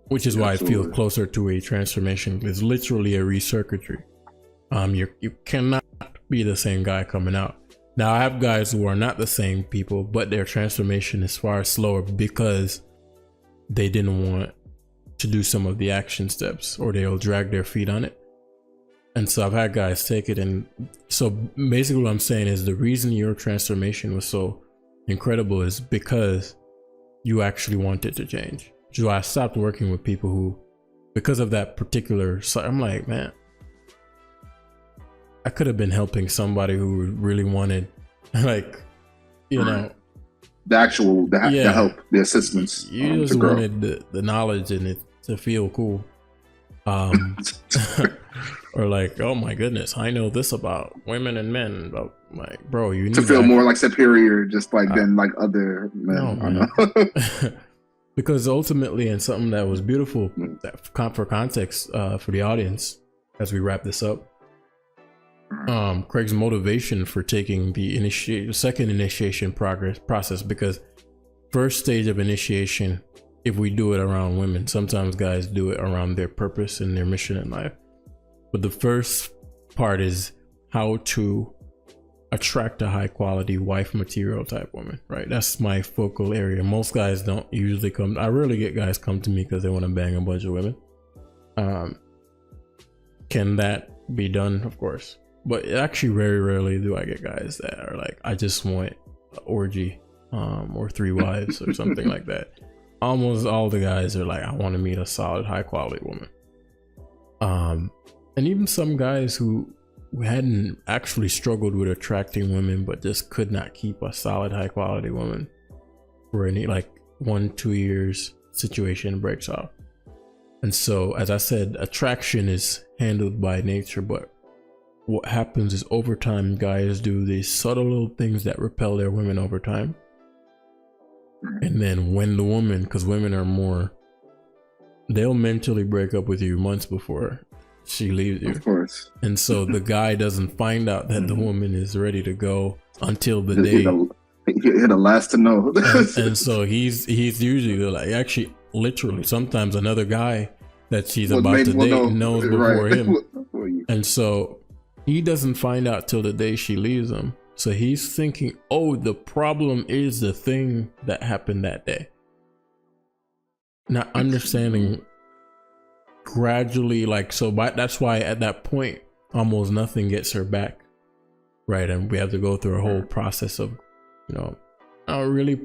which is why I feel closer to a transformation. It's literally a recircuitry. You cannot be the same guy coming out. Now I have guys who are not the same people, but their transformation is far slower because they didn't want to do some of the action steps, or they'll drag their feet on it. And so I've had guys take it, and so basically what I'm saying is the reason your transformation was so incredible is because you actually wanted to change. So I stopped working with people who, because of that particular, I'm like, man, I could have been helping somebody who really wanted, like, you know, the actual, the help, the assistance. You just wanted the knowledge and it to feel cool. Or like, oh my goodness, I know this about women and men. But like, bro, you need to feel more like superior, just like than like other men. No, man. Because ultimately, and something that was beautiful for context for the audience as we wrap this up, Craig's motivation for taking the second initiation process, because first stage of initiation, if we do it around women, sometimes guys do it around their purpose and their mission in life. But the first part is how to attract a high quality wife material type woman, right? That's my focal area. Most guys don't usually come. I rarely get guys come to me because they want to bang a bunch of women. Can that be done? Of course. But actually very rarely do I get guys that are like, I just want an orgy or 3 wives or something like that. Almost all the guys are like, I want to meet a solid high quality woman. And even some guys who hadn't actually struggled with attracting women but just could not keep a solid high quality woman for any like 1-2 years, situation breaks off. And so, as I said, attraction is handled by nature, but what happens is over time guys do these subtle little things that repel their women over time. And then when the woman, because women are more, they'll mentally break up with you months before she leaves you. Of course. And so the guy doesn't find out that the woman is ready to go until the day. You're the last to know. and so he's usually like, actually, literally, sometimes another guy that she's about to date knows before him. And so he doesn't find out till the day she leaves him. So he's thinking, oh, the problem is the thing that happened that day. Not understanding gradually, like, so that's why at that point, almost nothing gets her back. Right. And we have to go through a whole process of, you know, not really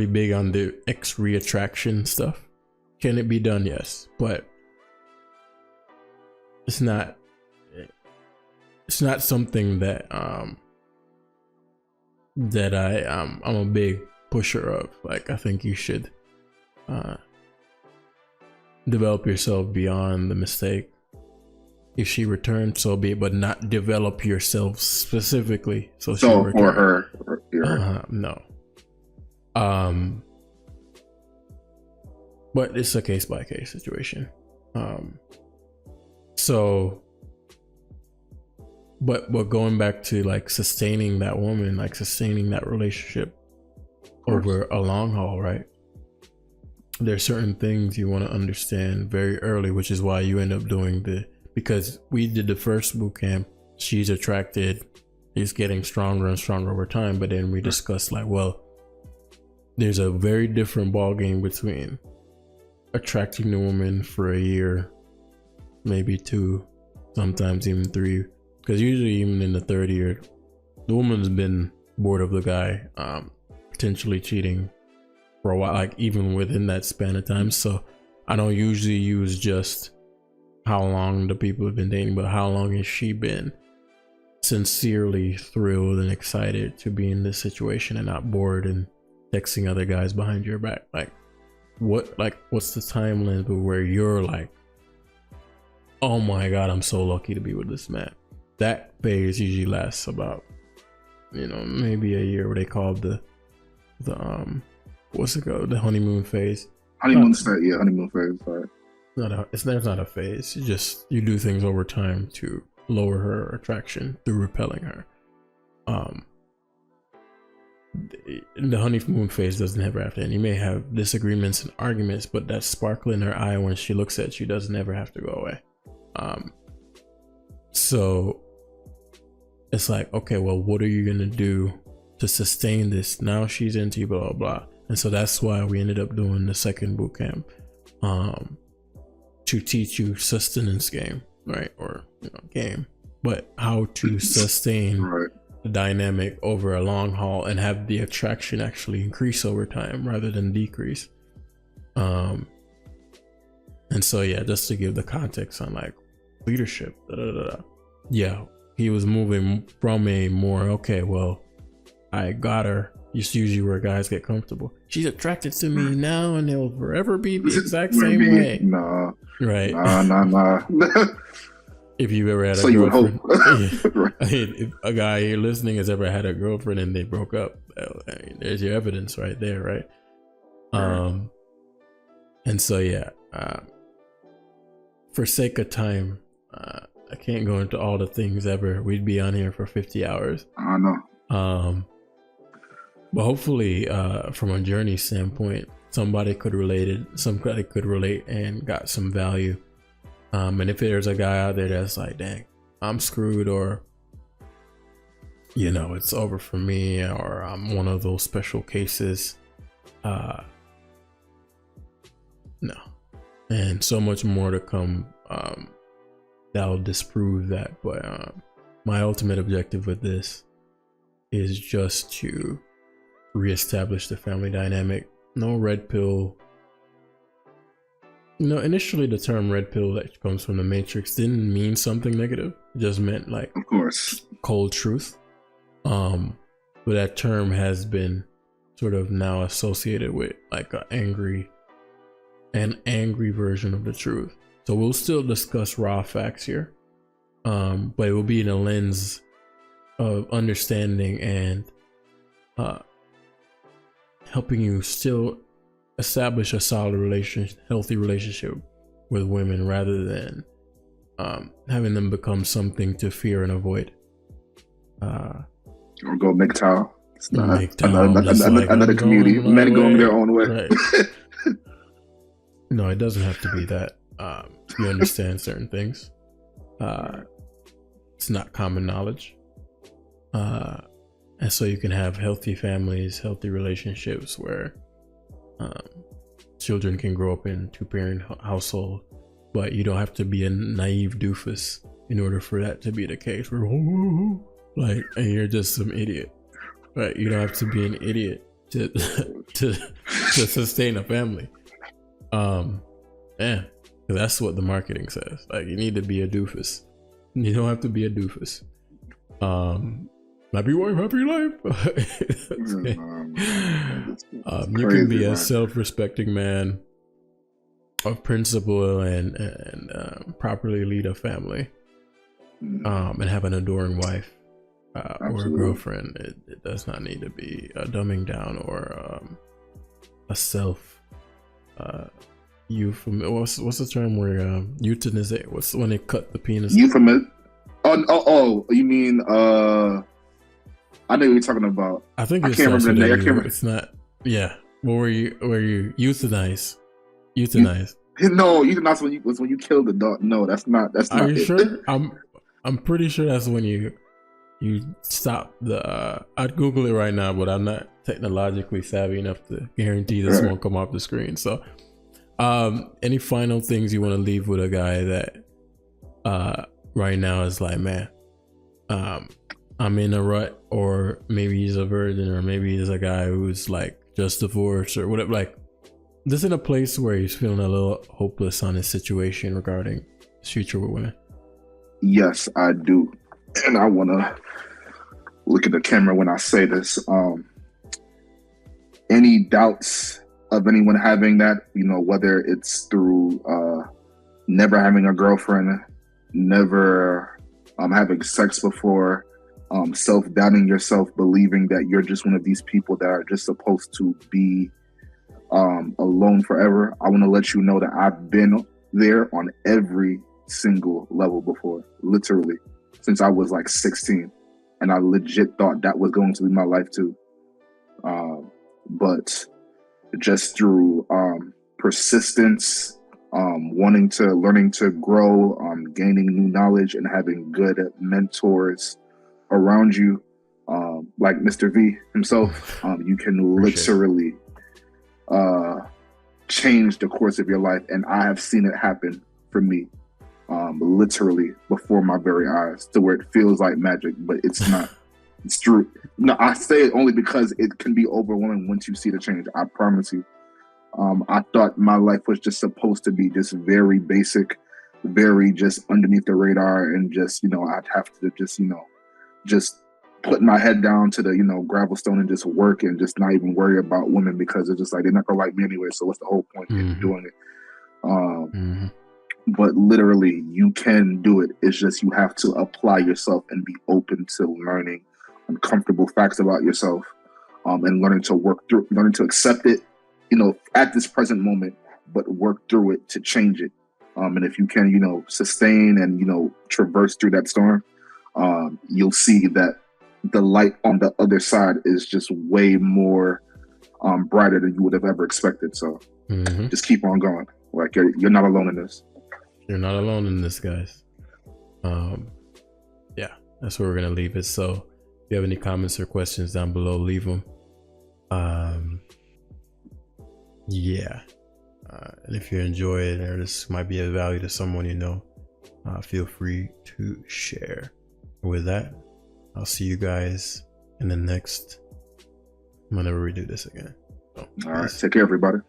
big on the reattraction stuff. Can it be done? Yes. But it's not something that I'm a big pusher of. Like, I think you should develop yourself beyond the mistake. If she returns, so be it, but not develop yourself specifically so for her. No. But it's a case by case situation. But going back to like sustaining that woman, like sustaining that relationship over a long haul, right? There's certain things you want to understand very early, which is why you end up doing because we did the first boot camp, she's attracted, is getting stronger and stronger over time. But then we discussed like, well, there's a very different ball game between attracting the woman for a year, maybe 2, sometimes even 3. Because usually even in the 3rd year, the woman's been bored of the guy, potentially cheating for a while, like even within that span of time. So I don't usually use just how long the people have been dating, but how long has she been sincerely thrilled and excited to be in this situation and not bored and texting other guys behind your back. What's the time limit where you're like, oh my God, I'm so lucky to be with this man? That phase usually lasts about, maybe a year, what they call the what's it called? The honeymoon phase. Honeymoon phase. Sorry. There's not a phase. You do things over time to lower her attraction through repelling her. The honeymoon phase doesn't ever have to end. You may have disagreements and arguments, but that sparkle in her eye when she looks at you doesn't ever have to go away. So it's like, okay, well, what are you gonna do to sustain this? Now she's into you, blah blah blah. And so that's why we ended up doing the second boot camp, to teach you sustenance game, right? Or game, but how to sustain the dynamic over a long haul and have the attraction actually increase over time rather than decrease. And so yeah, just to give the context on like leadership, yeah, he was moving from a more, okay, well, I got her. It's usually where guys get comfortable. She's attracted to me now and it'll forever be the exact same way. Nah. Right. Nah. If you've ever had a girlfriend, if a guy here listening has ever had a girlfriend and they broke up, there's your evidence right there, right? And so yeah, for sake of time, I can't go into all the things ever. We'd be on here for 50 hours. I know. But hopefully, from a journey standpoint, somebody could relate and got some value. And if there's a guy out there that's like, dang, I'm screwed, or it's over for me, or I'm one of those special cases, no, and so much more to come, that'll disprove that. But my ultimate objective with this is just to reestablish the family dynamic. No red pill. Initially the term red pill that comes from the Matrix didn't mean something negative. It just meant like, of course, cold truth. But that term has been sort of now associated with like an angry version of the truth. So we'll still discuss raw facts here, but it will be in a lens of understanding and helping you still establish a solid healthy relationship with women, rather than having them become something to fear and avoid. Or go MGTOW. It's not another community. Men going their own way. Right. No, it doesn't have to be that. You understand certain things. It's not common knowledge. And so you can have healthy families, healthy relationships where children can grow up in two-parent household, but you don't have to be a naive doofus in order for that to be the case. Where and you're just some idiot, right? You don't have to be an idiot to sustain a family. Yeah, that's what the marketing says. Like, you need to be a doofus. You don't have to be a doofus. Happy wife, happy life. You can be a self-respecting man of principle and properly lead a family, and have an adoring wife or a girlfriend. It does not need to be a dumbing down or a self euphemism. What's the term where euthanize? What's when they cut the penis? Euphemism. Oh, you mean I know what you're talking about. I think I can't remember the name. I can't remember. It's not. Yeah. What were you euthanize? No, euthanize was when you killed the dog. No, that's not. That's not. Are you sure? I'm pretty sure that's when you stop the. I'd Google it right now, but I'm not technologically savvy enough to guarantee this won't come off the screen. So, any final things you want to leave with a guy that right now is like, man, I'm in a rut, or maybe he's a virgin, or maybe he's a guy who's like just divorced or whatever, like this in a place where he's feeling a little hopeless on his situation regarding his future with women? Yes, I do. and I want to look at the camera when I say this. Any doubts of anyone having that, whether it's through never having a girlfriend, never having sex before, self-doubting yourself, believing that you're just one of these people that are just supposed to be alone forever. I want to let you know that I've been there on every single level before, literally, since I was like 16. And I legit thought that was going to be my life too. But just through persistence, learning to grow, gaining new knowledge, and having good mentors around you, like Mr. V himself, you can literally change the course of your life. And I have seen it happen for me, literally before my very eyes, to where it feels like magic, but it's not. It's true. No, I say it only because it can be overwhelming once you see the change. I promise you. I thought my life was just supposed to be just very basic, very just underneath the radar, and just, I'd have to just put my head down to the, gravel stone and just work and just not even worry about women, because it's just like, they're not gonna like me anyway. So what's the whole point in doing it? But literally you can do it. It's just, you have to apply yourself and be open to learning uncomfortable facts about yourself, and learning to accept it, at this present moment, but work through it to change it. And if you can, sustain and, traverse through that storm, you'll see that the light on the other side is just way more brighter than you would have ever expected. So just keep on going. Like, you're not alone in this. You're not alone in this, guys. Yeah, that's where we're going to leave it. So if you have any comments or questions down below, leave them. Yeah. And if you enjoy it, or this might be of value to someone feel free to share. With that, I'll see you guys in the next, whenever we do this again. So, all right, take care, everybody.